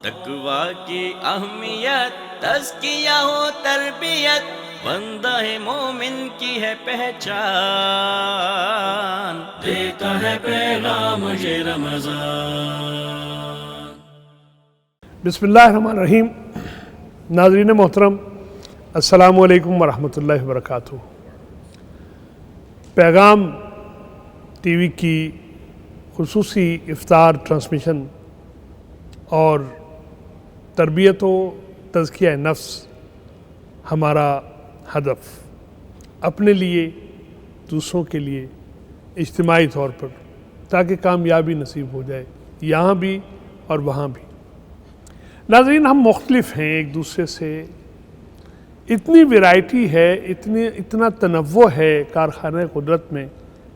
تقویٰ کی اہمیت تزکیہ ہو تربیت بندہ مومن کی ہے پہچان دیتا ہے پیغام یہ رمضان۔ بسم اللہ الرحمن الرحیم۔ ناظرین محترم، السلام علیکم ورحمۃ اللہ وبرکاتہ۔ پیغام ٹی وی کی خصوصی افطار ٹرانسمیشن اور تربیت و تزکیہ نفس ہمارا ہدف، اپنے لیے، دوسروں کے لیے، اجتماعی طور پر، تاکہ کامیابی نصیب ہو جائے یہاں بھی اور وہاں بھی۔ ناظرین، ہم مختلف ہیں ایک دوسرے سے، اتنی ویرائٹی ہے، اتنا تنوع ہے کارخانہ قدرت میں،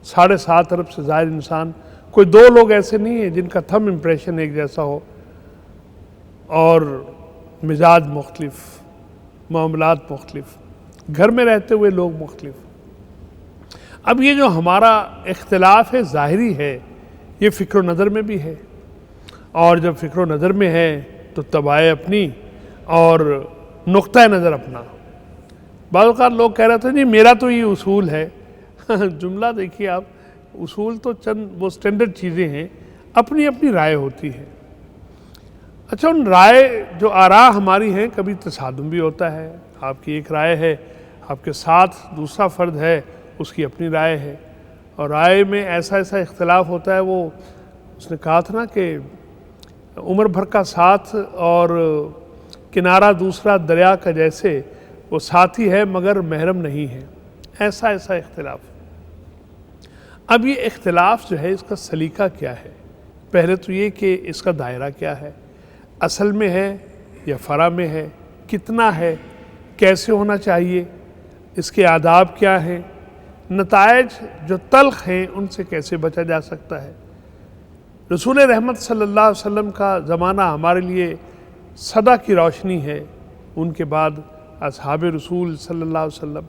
7.5 ارب سے زائد انسان، کوئی 2 لوگ ایسے نہیں ہیں جن کا تھم امپریشن ایک جیسا ہو، اور مزاج مختلف، معاملات مختلف، گھر میں رہتے ہوئے لوگ مختلف۔ اب یہ جو ہمارا اختلاف ہے ظاہری ہے، یہ فکر و نظر میں بھی ہے، اور جب فکر و نظر میں ہے تو طبع اپنی اور نقطہ نظر اپنا۔ بعض اوقات لوگ کہہ رہے تھے جی میرا تو یہ اصول ہے۔ جملہ دیکھیے آپ، اصول تو چند وہ سٹینڈرڈ چیزیں ہیں، اپنی اپنی رائے ہوتی ہے۔ اچھا، ان رائے جو آراء ہماری ہیں، کبھی تصادم بھی ہوتا ہے، آپ کی ایک رائے ہے، آپ کے ساتھ دوسرا فرد ہے، اس کی اپنی رائے ہے، اور رائے میں ایسا اختلاف ہوتا ہے۔ وہ اس نے کہا تھا نا کہ عمر بھر کا ساتھ اور کنارہ دوسرا دریا کا جیسے، وہ ساتھی ہے مگر محرم نہیں ہے، ایسا اختلاف۔ اب یہ اختلاف جو ہے، اس کا سلیقہ کیا ہے؟ پہلے تو یہ کہ اس کا دائرہ کیا ہے، اصل میں ہے یا فرع میں ہے، کتنا ہے، کیسے ہونا چاہیے، اس کے آداب کیا ہیں، نتائج جو تلخ ہیں ان سے کیسے بچا جا سکتا ہے۔ رسول رحمت صلی اللہ علیہ وسلم کا زمانہ ہمارے لیے صدا کی روشنی ہے، ان کے بعد اصحاب رسول صلی اللہ علیہ وسلم،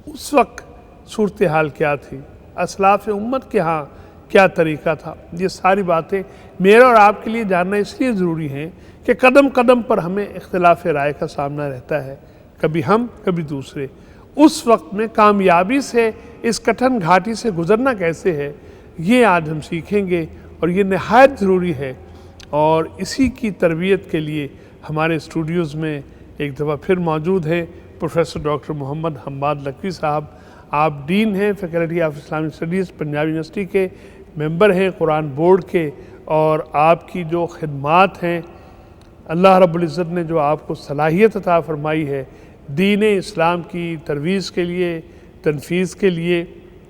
اس وقت صورتحال کیا تھی، اسلاف امت کے ہاں کیا طریقہ تھا، یہ ساری باتیں میرے اور آپ کے لیے جاننا اس لیے ضروری ہیں کہ قدم قدم پر ہمیں اختلاف رائے کا سامنا رہتا ہے، کبھی ہم کبھی دوسرے۔ اس وقت میں کامیابی سے اس کٹھن گھاٹی سے گزرنا کیسے ہے، یہ آج ہم سیکھیں گے، اور یہ نہایت ضروری ہے۔ اور اسی کی تربیت کے لیے ہمارے اسٹوڈیوز میں ایک دفعہ پھر موجود ہیں پروفیسر ڈاکٹر محمد حماد لکھوی صاحب۔ آپ ڈین ہیں faculty of Islamic studies Punjab university کے، ممبر ہیں قرآن بورڈ کے، اور آپ کی جو خدمات ہیں، اللہ رب العزت نے جو آپ کو صلاحیت عطا فرمائی ہے دین اسلام کی ترویج کے لیے، تنفیذ کے لیے،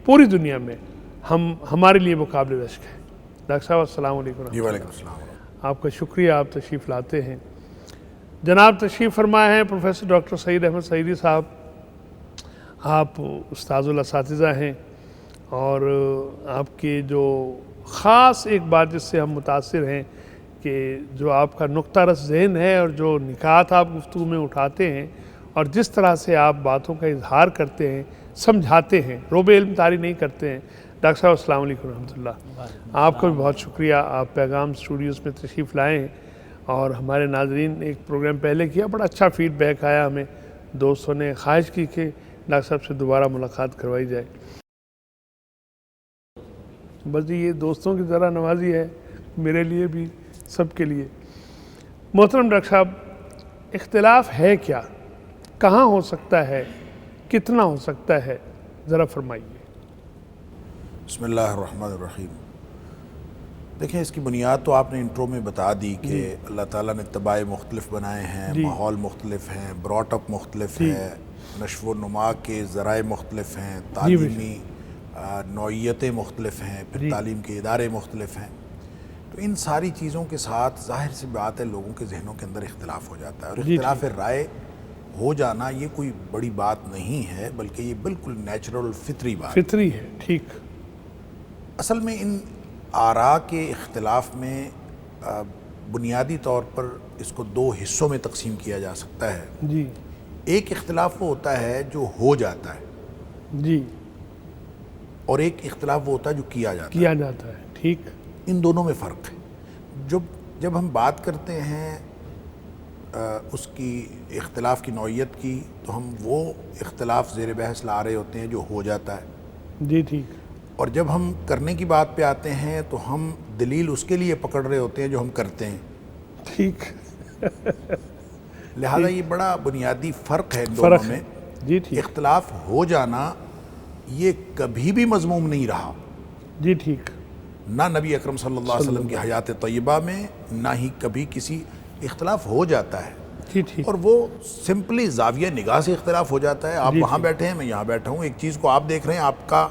پوری دنیا میں ہمارے لیے مقابل رشک ہے۔ ڈاکٹر صاحب السلام علیکم۔ جی وعلیکم السلام۔ آپ کا شکریہ، آپ تشریف لاتے ہیں۔ جناب تشریف فرمائے ہیں پروفیسر ڈاکٹر سعید احمد سعیدی صاحب، آپ استاذ الاساتذہ ہیں، اور آپ کے جو خاص ایک بات جس سے ہم متاثر ہیں کہ جو آپ کا نقطہ رس ذہن ہے، اور جو نکات آپ گفتگو میں اٹھاتے ہیں، اور جس طرح سے آپ باتوں کا اظہار کرتے ہیں، سمجھاتے ہیں، روب علم طاری نہیں کرتے ہیں۔ ڈاکٹر صاحب السلام علیکم ورحمۃ اللہ۔ آپ کا بھی بہت شکریہ، آپ پیغام اسٹوڈیوز میں تشریف لائے ہیں، اور ہمارے ناظرین نے ایک پروگرام پہلے کیا، بڑا اچھا فیڈ بیک آیا ہمیں، دوستوں نے خواہش کی کہ ڈاکٹر صاحب سے دوبارہ ملاقات کروائی جائے۔ بس یہ دوستوں کی طرح نوازی ہے، میرے لیے بھی، سب کے لیے۔ محترم ڈاکٹر صاحب، اختلاف ہے کیا؟ کہاں ہو سکتا ہے؟ کتنا ہو سکتا ہے؟ ذرا فرمائیے۔ بسم اللہ الرحمن الرحیم۔ دیکھیں، اس کی بنیاد تو آپ نے انٹرو میں بتا دی کہ اللہ تعالیٰ نے طباع مختلف بنائے ہیں، ماحول مختلف ہیں، براٹ اپ مختلف ہے، نشو و نما کے ذرائع مختلف ہیں، تعلیمی نوعیتیں مختلف ہیں، پھر تعلیم کے ادارے مختلف ہیں۔ تو ان ساری چیزوں کے ساتھ ظاہر سی بات ہے لوگوں کے ذہنوں کے اندر اختلاف ہو جاتا ہے، اور اختلاف رائے ہو جانا یہ کوئی بڑی بات نہیں ہے، بلکہ یہ بالکل نیچرل فطری بات ہے، فطری ہے، ٹھیک۔ اصل میں ان آراء کے اختلاف میں بنیادی طور پر اس کو 2 حصوں میں تقسیم کیا جا سکتا ہے۔ جی، ایک اختلاف وہ ہوتا ہے جو ہو جاتا ہے، جی، اور ایک اختلاف وہ ہوتا ہے جو کیا جاتا ہے، ٹھیک۔ ان دونوں میں فرق ہے۔ جب ہم بات کرتے ہیں اس کی اختلاف کی نوعیت کی تو ہم وہ اختلاف زیر بحث لا رہے ہوتے ہیں جو ہو جاتا ہے، جی ٹھیک، اور جب ہم کرنے کی بات پہ آتے ہیں تو ہم دلیل اس کے لیے پکڑ رہے ہوتے ہیں جو ہم کرتے ہیں. ٹھیک، لہذا یہ بڑا بنیادی فرق ہے ان دونوں فرق میں. ہے. جی ٹھیک، اختلاف ہو جانا یہ کبھی بھی مذموم نہیں رہا، جی ٹھیک، نہ نبی اکرم صلی اللہ علیہ وسلم کی حیات طیبہ میں، نہ ہی کبھی کسی. اختلاف ہو جاتا ہے جی ٹھیک، اور وہ سمپلی زاویہ نگاہ سے اختلاف ہو جاتا ہے. آپ وہاں بیٹھے ہیں، میں یہاں بیٹھا ہوں، ایک چیز کو آپ دیکھ رہے ہیں، آپ کا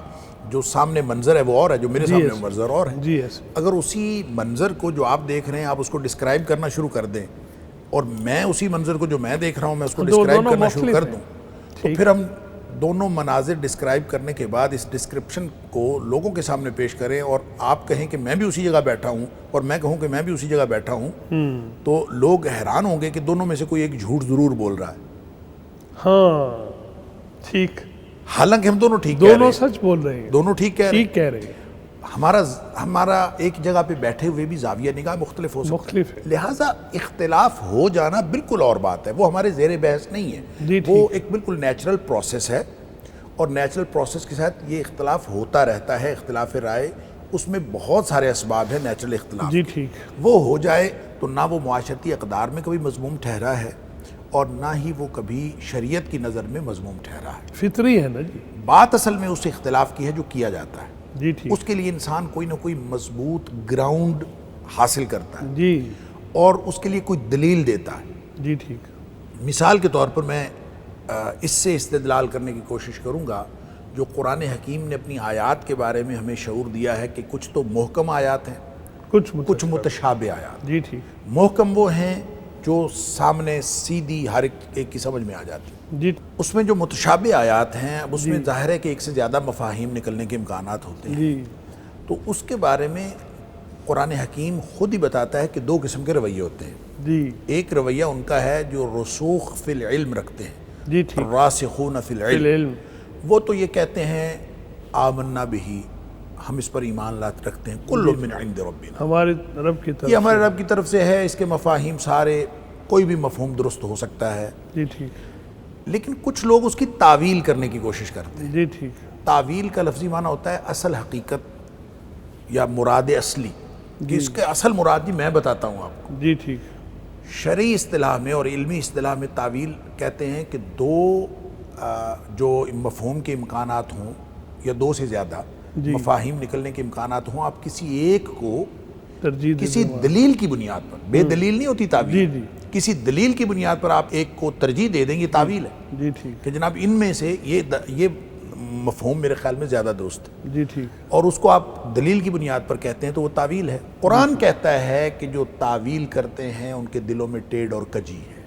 جو سامنے منظر ہے وہ اور ہے، جو میرے سامنے منظر اور ہے. جی ایسے، اگر اسی منظر کو جو آپ دیکھ رہے ہیں آپ اس کو ڈسکرائب کرنا شروع کر دیں، اور میں اسی منظر کو جو میں دیکھ رہا ہوں میں اس کو ڈسکرائب کرنا شروع کر دوں، تو پھر ہم دونوں مناظر ڈسکرائب کرنے کے بعد اس ڈسکرپشن کو لوگوں کے سامنے پیش کریں، اور آپ کہیں کہ میں بھی اسی جگہ بیٹھا ہوں اور میں کہوں کہ میں بھی اسی جگہ بیٹھا ہوں، تو لوگ حیران ہوں گے کہ دونوں میں سے کوئی ایک جھوٹ ضرور بول رہا ہے. ہاں ٹھیک، حالانکہ ہم دونوں ٹھیک کہہ رہے دونوں ہیں، سچ بول رہے ہیں، دونوں ٹھیک کہہ رہے ہیں. ٹھیک کہہ رہے ہیں، ہمارا ایک جگہ پہ بیٹھے ہوئے بھی زاویہ نگاہ مختلف ہو سکتا مختلف ہے. لہٰذا اختلاف ہو جانا بالکل اور بات ہے، وہ ہمارے زیر بحث نہیں ہے. جی وہ ایک بالکل نیچرل پروسیس ہے، اور نیچرل پروسیس کے ساتھ یہ اختلاف ہوتا رہتا ہے. اختلاف رائے اس میں بہت سارے اسباب ہیں نیچرل اختلاف جی کے. ٹھیک، وہ ہو جائے تو نہ وہ معاشرتی اقدار میں کبھی مذموم ٹھہرا ہے اور نہ ہی وہ کبھی شریعت کی نظر میں مذموم ٹھہرا ہے. فطری ہے نا جی. بات اصل میں اس اختلاف کی ہے جو کیا جاتا ہے. جی ٹھیک، اس کے لیے انسان کوئی نہ کوئی مضبوط گراؤنڈ حاصل کرتا ہے جی اور اس کے لیے کوئی دلیل دیتا ہے. جی ٹھیک، مثال کے طور پر میں اس سے استدلال کرنے کی کوشش کروں گا جو قرآن حکیم نے اپنی آیات کے بارے میں ہمیں شعور دیا ہے کہ کچھ تو محکم آیات ہیں، کچھ متشابہ آیات. جی ٹھیک، محکم وہ ہیں جو سامنے سیدھی ہر ایک کی سمجھ میں آ جاتی. جی اس میں جو متشابہ آیات ہیں اب اس میں ظاہر ہے کہ ایک سے زیادہ مفاہیم نکلنے کے امکانات ہوتے ہیں. جی تو اس کے بارے میں قرآن حکیم خود ہی بتاتا ہے کہ دو قسم کے رویے ہوتے ہیں. جی ایک رویہ ان کا ہے جو رسوخ فی العلم رکھتے ہیں، جی ٹھیک، راسخون فی العلم. علم، وہ تو یہ کہتے ہیں آمنا بہی، ہم اس پر ایمان رکھتے ہیں، کل من عند ربنا، ہمارے رب کی طرف، یہ ہمارے رب کی طرف سے ہے. اس کے مفاہیم سارے، کوئی بھی مفہوم درست ہو سکتا ہے. جی ٹھیک، لیکن کچھ لوگ اس کی تعویل کرنے کی کوشش کرتے ہیں. جی ٹھیک، تعویل کا لفظی معنی ہوتا ہے اصل حقیقت یا مراد اصلی، کہ اس کے اصل مراد جی میں بتاتا ہوں آپ کو. جی ٹھیک، شرعی اصطلاح میں اور علمی اصطلاح میں تعویل کہتے ہیں کہ دو جو مفہوم کے امکانات ہوں یا دو سے زیادہ مفاہیم نکلنے کے امکانات ہوں، آپ کسی ایک کو ترجیح کسی دلیل کی بنیاد پر، بے دلیل نہیں ہوتی تعویل، جی جی کسی دلیل کی بنیاد پر آپ ایک کو ترجیح دے دیں، یہ تعویل ہے. جی ٹھیک، کہ جناب ان میں سے یہ مفہوم میرے خیال میں زیادہ درست ہے، جی ٹھیک، اور اس کو آپ دلیل کی بنیاد پر کہتے ہیں تو وہ تعویل ہے. قرآن کہتا ہے کہ جو تعویل کرتے ہیں ان کے دلوں میں ٹیڑھ اور کجی ہے.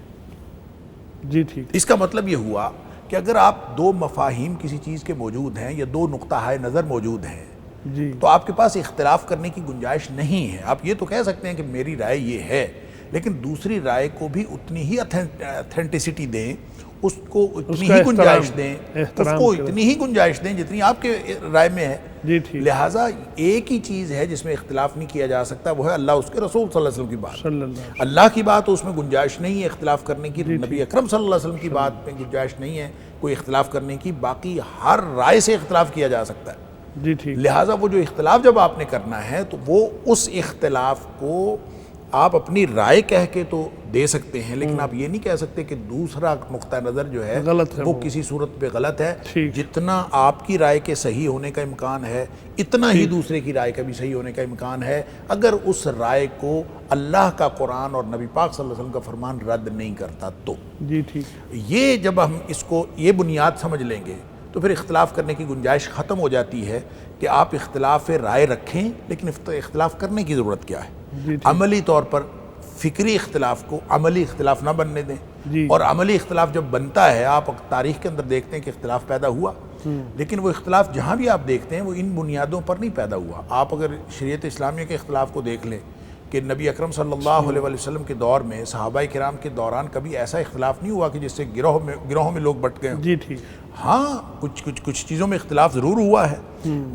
جی ٹھیک، اس کا مطلب یہ ہوا کہ اگر آپ دو مفاہیم کسی چیز کے موجود ہیں یا دو نقطہ نظر موجود ہیں جی تو آپ کے پاس اختلاف کرنے کی گنجائش نہیں ہے. آپ یہ تو کہہ سکتے ہیں کہ میری رائے یہ ہے، لیکن دوسری رائے کو بھی اتنی ہی اتھینٹسٹی دیں، اس کو اتنی ہی گنجائش دیں، اس کو اتنی ہی گنجائش دیں جتنی آپ کے رائے میں ہے. جی ٹھیک، لہٰذا ایک ہی چیز ہے جس میں اختلاف نہیں کیا جا سکتا، وہ ہے اللہ اس کے رسول صلی اللہ علیہ وسلم کی بات. صلی اللہ، اللہ کی بات اس میں گنجائش نہیں ہے اختلاف کرنے کی، نبی اکرم صلی اللہ علیہ وسلم کی بات میں گنجائش نہیں ہے کوئی اختلاف کرنے کی. باقی ہر رائے سے اختلاف کیا جا سکتا ہے. جی ٹھیک، لہٰذا وہ جو اختلاف جب آپ نے کرنا ہے تو وہ اس اختلاف کو آپ اپنی رائے کہہ کے تو دے سکتے ہیں، لیکن آپ یہ نہیں کہہ سکتے کہ دوسرا نقطہ نظر جو ہے غلط ہے، وہ کسی صورت پہ غلط ہے. ٹھیک، جتنا آپ کی رائے کے صحیح ہونے کا امکان ہے اتنا ہی دوسرے کی رائے کا بھی صحیح ہونے کا امکان ہے، اگر اس رائے کو اللہ کا قرآن اور نبی پاک صلی اللہ علیہ وسلم کا فرمان رد نہیں کرتا تو. جی ٹھیک، یہ جب ہم اس کو یہ بنیاد سمجھ لیں گے تو پھر اختلاف کرنے کی گنجائش ختم ہو جاتی ہے کہ آپ اختلاف رائے رکھیں، لیکن اختلاف کرنے کی ضرورت کیا ہے. عملی طور پر فکری اختلاف کو عملی اختلاف نہ بننے دیں، اور عملی اختلاف جب بنتا ہے، آپ تاریخ کے اندر دیکھتے ہیں کہ اختلاف پیدا ہوا، لیکن وہ اختلاف جہاں بھی آپ دیکھتے ہیں وہ ان بنیادوں پر نہیں پیدا ہوا. آپ اگر شریعت اسلامیہ کے اختلاف کو دیکھ لیں کہ نبی اکرم صلی اللہ علیہ وسلم کے دور میں صحابہ کرام کے دوران کبھی ایسا اختلاف نہیں ہوا کہ جس سے گروہوں میں لوگ بٹ گئے ہوں۔ جی ٹھیک۔ ہاں کچھ چیزوں میں اختلاف ضرور ہوا ہے،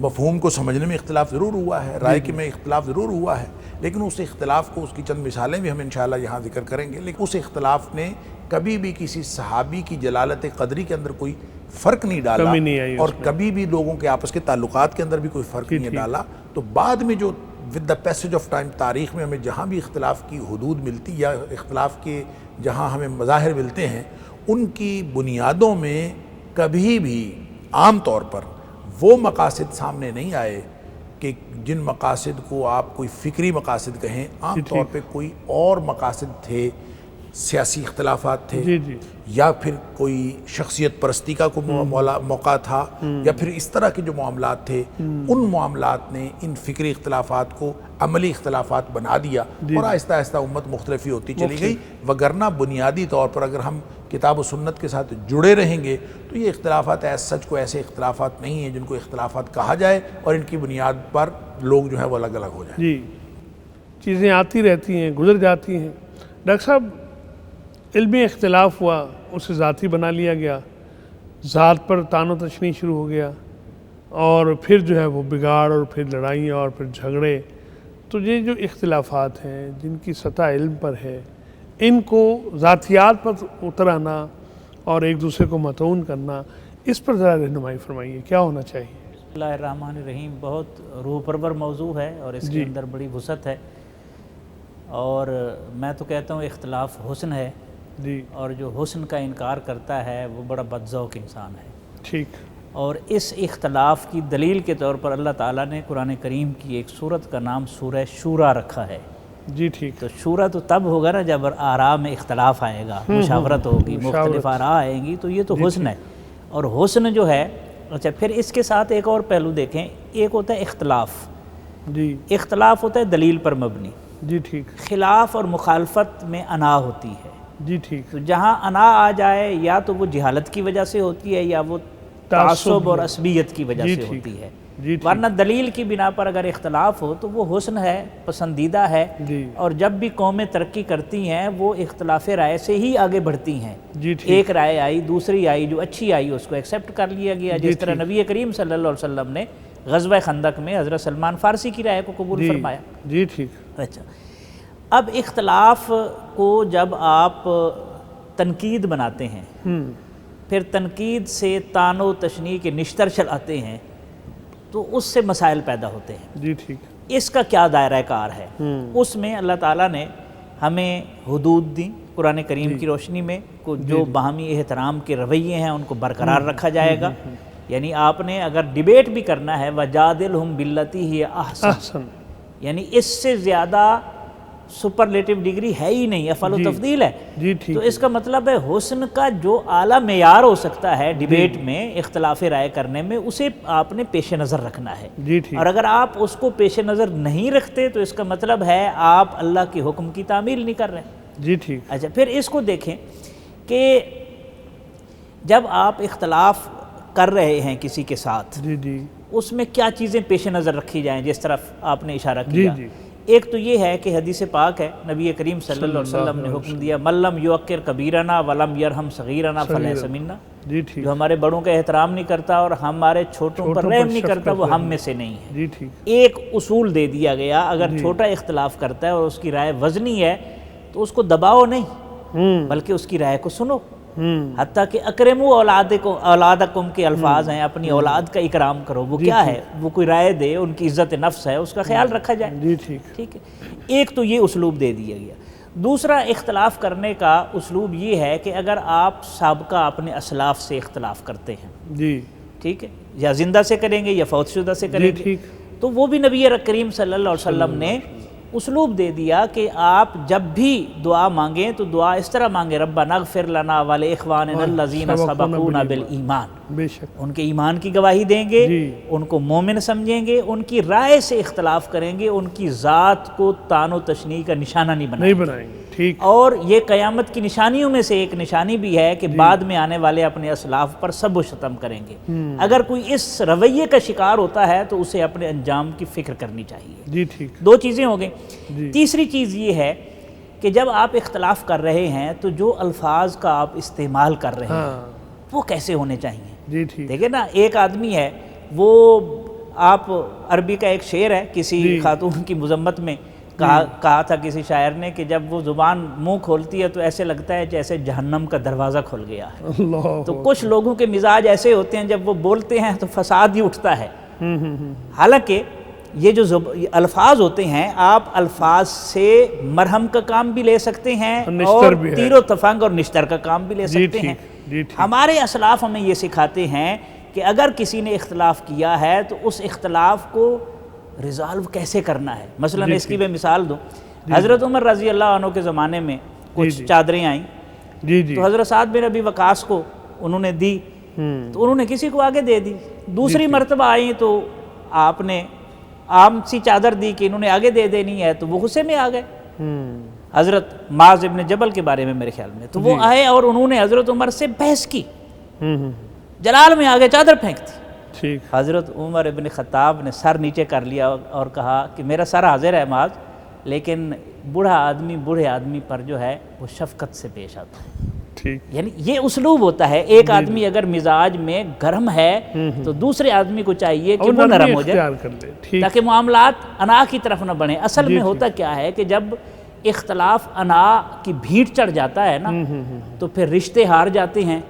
مفہوم کو سمجھنے میں اختلاف ضرور ہوا ہے، رائے کے میں اختلاف ضرور ہوا ہے، لیکن اس اختلاف کو، اس کی چند مثالیں بھی ہم انشاءاللہ یہاں ذکر کریں گے، لیکن اس اختلاف نے کبھی بھی کسی صحابی کی جلالت قدری کے اندر کوئی فرق نہیں ڈالا، کمی نہیں آئی اس اور میں۔ کبھی بھی لوگوں کے آپس کے تعلقات کے اندر بھی کوئی فرق نہیں ڈالا۔ تو بعد میں جو with the passage of time تاریخ میں ہمیں جہاں بھی اختلاف کی حدود ملتی یا اختلاف کے جہاں ہمیں مظاہر ملتے ہیں، ان کی بنیادوں میں کبھی بھی عام طور پر وہ مقاصد سامنے نہیں آئے کہ جن مقاصد کو آپ کوئی فکری مقاصد کہیں، عام طور پہ کوئی اور مقاصد تھے، سیاسی اختلافات تھے، جی جی یا پھر کوئی شخصیت پرستی کا کوئی موقع تھا، یا پھر اس طرح کے جو معاملات تھے، ان معاملات نے ان فکری اختلافات کو عملی اختلافات بنا دیا، اور آہستہ آہستہ امت مختلف ہی ہوتی چلی گئی۔ وگرنہ بنیادی طور پر اگر ہم کتاب و سنت کے ساتھ جڑے رہیں گے تو یہ اختلافات سچ کو ایسے اختلافات نہیں ہیں جن کو اختلافات کہا جائے اور ان کی بنیاد پر لوگ جو ہے وہ الگ الگ ہو جائیں۔ جی، چیزیں آتی رہتی ہیں، گزر جاتی ہیں۔ ڈاکٹر صاحب، علمی اختلاف ہوا، اسے ذاتی بنا لیا گیا، ذات پر طعن و تشنیع شروع ہو گیا، اور پھر جو ہے وہ بگاڑ، اور پھر لڑائیاں، اور پھر جھگڑے۔ تو یہ جو اختلافات ہیں جن کی سطح علم پر ہے، ان کو ذاتیات پر اترانا اور ایک دوسرے کو مطعون کرنا، اس پر ذرا رہنمائی فرمائیے، کیا ہونا چاہیے؟ بسم اللہ الرحمن الرحیم۔ بہت روح پرور موضوع ہے اور اس کے اندر بڑی وسعت ہے، اور میں تو کہتا ہوں اختلاف حسن ہے، جی، اور جو حسن کا انکار کرتا ہے وہ بڑا بدذوق انسان ہے۔ ٹھیک۔ اور اس اختلاف کی دلیل کے طور پر اللہ تعالیٰ نے قرآن کریم کی ایک سورت کا نام سورہ شورا رکھا ہے۔ جی ٹھیک۔ تو شورا تو تب ہوگا نا جب آراء میں اختلاف آئے گا، مشاورت ہوگی، مختلف آراء آئیں گی، تو یہ تو حسن ہے۔ اور حسن جو ہے، اچھا پھر اس کے ساتھ ایک اور پہلو دیکھیں، ایک ہوتا ہے اختلاف۔ جی اختلاف ہوتا ہے دلیل پر مبنی، جی ٹھیک۔ خلاف اور مخالفت میں انا ہوتی ہے۔ جی ٹھیک۔ تو جہاں انا آ جائے، یا تو وہ جہالت کی وجہ سے ہوتی ہے، یا وہ تعصب اور عصبیت کی وجہ سے ہوتی ہے۔ ورنہ دلیل کی بنا پر اگر اختلاف ہو تو وہ حسن ہے، پسندیدہ ہے، اور جب بھی قومیں ترقی کرتی ہیں وہ اختلاف رائے سے ہی آگے بڑھتی ہیں۔ ایک رائے آئی، دوسری آئی، جو اچھی آئی اس کو ایکسیپٹ کر لیا گیا، جس طرح نبی کریم صلی اللہ علیہ وسلم نے غزوہ خندق میں حضرت سلمان فارسی کی رائے کو قبول فرمایا۔ جی ٹھیک۔ اچھا، اب اختلاف کو جب آپ تنقید بناتے ہیں، پھر تنقید سے طعن و تشنیع کے نشتر چلاتے ہیں، تو اس سے مسائل پیدا ہوتے ہیں۔ جی ٹھیک۔ اس کا کیا دائرہ کار ہے؟ اس میں اللہ تعالیٰ نے ہمیں حدود دی قرآن کریم کی روشنی میں، جو باہمی احترام کے رویے ہیں ان کو برقرار رکھا جائے گا۔ یعنی آپ نے اگر ڈیبیٹ بھی کرنا ہے، وَجَادِلْهُمْ بِالَّتِي هِيَ أَحْسَنُ، یعنی اس سے زیادہ سپرلیٹو ڈگری ہے ہی نہیں، افعال و تفضیل ہے۔ جی ٹھیک۔ تو اس کا مطلب ہے حسن کا جو اعلیٰ معیار ہو سکتا ہے ڈیبیٹ میں، اختلاف رائے کرنے میں، اسے آپ نے پیش نظر رکھنا ہے۔ جی ٹھیک۔ اور اگر آپ اس کو پیش نظر نہیں رکھتے تو اس کا مطلب ہے آپ اللہ کے حکم کی تعمیل نہیں کر رہے ہیں۔ جی ٹھیک۔ اچھا، پھر اس کو دیکھیں کہ جب آپ اختلاف کر رہے ہیں کسی کے ساتھ، جی جی، اس میں کیا چیزیں پیش نظر رکھی جائیں، جس طرف آپ نے اشارہ کیا۔ ایک تو یہ ہے کہ حدیث پاک ہے، نبی کریم صلی اللہ علیہ وسلم نے حکم دیا، من لم یوقر کبیرنا ولم یرحم صغیرنا فلیس منا، جی ٹھیک۔ جو ہمارے بڑوں کا احترام نہیں کرتا اور ہمارے چھوٹوں پر رحم نہیں کرتا، وہ ہم میں سے نہیں ہے۔ جی ٹھیک۔ ایک اصول دے دیا گیا، اگر چھوٹا اختلاف کرتا ہے اور اس کی رائے وزنی ہے تو اس کو دباؤ نہیں، بلکہ اس کی رائے کو سنو۔ حتیٰ کہ اکرموا اولادکم کے الفاظ ہیں، اپنی اولاد کا اکرام کرو۔ وہ کیا ہے؟ وہ کوئی رائے دے، ان کی عزت نفس ہے، اس کا خیال رکھا جائے۔ جی ٹھیک۔ ٹھیک ہے، ایک تو یہ اسلوب دے دیا گیا۔ دوسرا اختلاف کرنے کا اسلوب یہ ہے کہ اگر آپ سابقہ اپنے اسلاف سے اختلاف کرتے ہیں، جی ٹھیک ہے، یا زندہ سے کریں گے یا فوت شدہ سے کریں گے، تو وہ بھی نبی کریم صلی اللہ علیہ وسلم نے اسلوب دے دیا کہ آپ جب بھی دعا مانگیں تو دعا اس طرح مانگیں، ربنا اغفر لنا ولاخواننا الذین سبقونا بالایمان۔ بے شک۔ ان کے ایمان کی گواہی دیں گے، ان کو مومن سمجھیں گے، ان کی رائے سے اختلاف کریں گے، ان کی ذات کو طعن و تشنیع کا نشانہ نہیں بنائیں گے۔ ٹھیک. اور یہ قیامت کی نشانیوں میں سے ایک نشانی بھی ہے کہ بعد میں آنے والے اپنے اسلاف پر سب و شتم کریں گے. اگر کوئی اس رویے کا شکار ہوتا ہے تو اسے اپنے انجام کی فکر کرنی چاہیے. جی ٹھیک. 2 چیزیں ہو گئیں. تیسری چیز یہ ہے کہ جب آپ اختلاف کر رہے ہیں تو جو الفاظ کا آپ استعمال کر رہے ہیں وہ کیسے ہونے چاہیے. جی ٹھیک. دیکھیں نا، ایک آدمی ہے وہ آپ عربی کا ایک شعر ہے کسی خاتون کی مذمت میں کہا تھا کسی شاعر نے کہ جب وہ زبان منہ کھولتی ہے تو ایسے لگتا ہے جیسے جہنم کا دروازہ کھل گیا ہے. تو کچھ لوگوں کے مزاج ایسے ہوتے ہیں جب وہ بولتے ہیں تو فساد ہی اٹھتا ہے. حالانکہ یہ جو الفاظ ہوتے ہیں، آپ الفاظ سے مرہم کا کام بھی لے سکتے ہیں اور تیر و تفنگ اور نشتر کا کام بھی لے سکتے ہیں. ہمارے اسلاف ہمیں یہ سکھاتے ہیں کہ اگر کسی نے اختلاف کیا ہے تو اس اختلاف کو ریزالو کیسے کرنا ہے. مثلا اس کی میں مثال دوں، حضرت عمر رضی اللہ عنہ کے زمانے میں کچھ چادریں آئیں تو حضرت سعد بن ابی وقاص کو انہوں نے دی تو انہوں نے کسی کو آگے دے دی. دوسری مرتبہ آئیں تو آپ نے عام سی چادر دی کہ انہوں نے آگے دے دینی ہے تو وہ غصے میں آ گئے. حضرت معاذ ابن جبل کے بارے میں میرے خیال میں تو وہ آئے اور انہوں نے حضرت عمر سے بحث کی، جلال میں آگے چادر پھینک دی. حضرت عمر ابن خطاب نے سر نیچے کر لیا اور کہا کہ میرا سر حاضر ہے معاذ، لیکن بوڑھا آدمی بوڑھے آدمی پر جو ہے وہ شفقت سے پیش آتا ہے. یعنی یہ اسلوب ہوتا ہے. ایک آدمی اگر مزاج میں گرم ہے تو دوسرے آدمی کو چاہیے کہ وہ نرم ہو جائے تاکہ معاملات انا کی طرف نہ بڑھیں. اصل میں ہوتا کیا ہے کہ جب اختلاف انا کی بھیٹ چڑھ جاتا ہے نا تو پھر رشتے ہار جاتے ہیں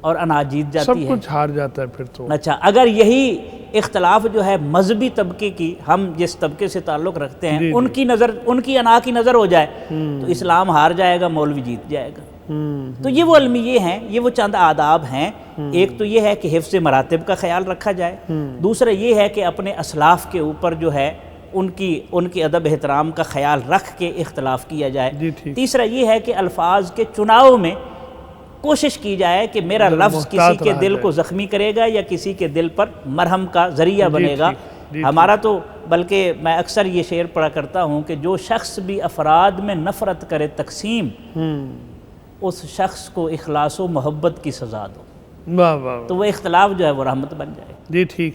اور انا جیت جاتی ہے، سب کچھ ہار جاتا ہے پھر تو. اچھا، اگر یہی اختلاف جو ہے مذہبی طبقے کی، ہم جس طبقے سے تعلق رکھتے ہیں ان کی نظر، ان کی انا کی نظر ہو جائے تو اسلام ہار جائے گا، مولوی جیت جائے گا. تو یہ وہ المیے ہیں، یہ وہ چند آداب ہیں. ایک تو یہ ہے کہ حفظ مراتب کا خیال رکھا جائے، دوسرا یہ ہے کہ اپنے اسلاف کے اوپر جو ہے ان کی ادب احترام کا خیال رکھ کے اختلاف کیا جائے. تیسرا یہ ہے کہ الفاظ کے چناؤ میں کوشش کی جائے کہ میرا لفظ کسی کے دل کو زخمی کرے گا یا کسی کے دل پر مرہم کا ذریعہ بنے گا. ہمارا تو بلکہ میں اکثر یہ شعر پڑھا کرتا ہوں کہ جو شخص بھی افراد میں نفرت کرے تقسیم، اس شخص کو اخلاص و محبت کی سزا دو. تو وہ اختلاف جو ہے وہ رحمت بن جائے. جی ٹھیک.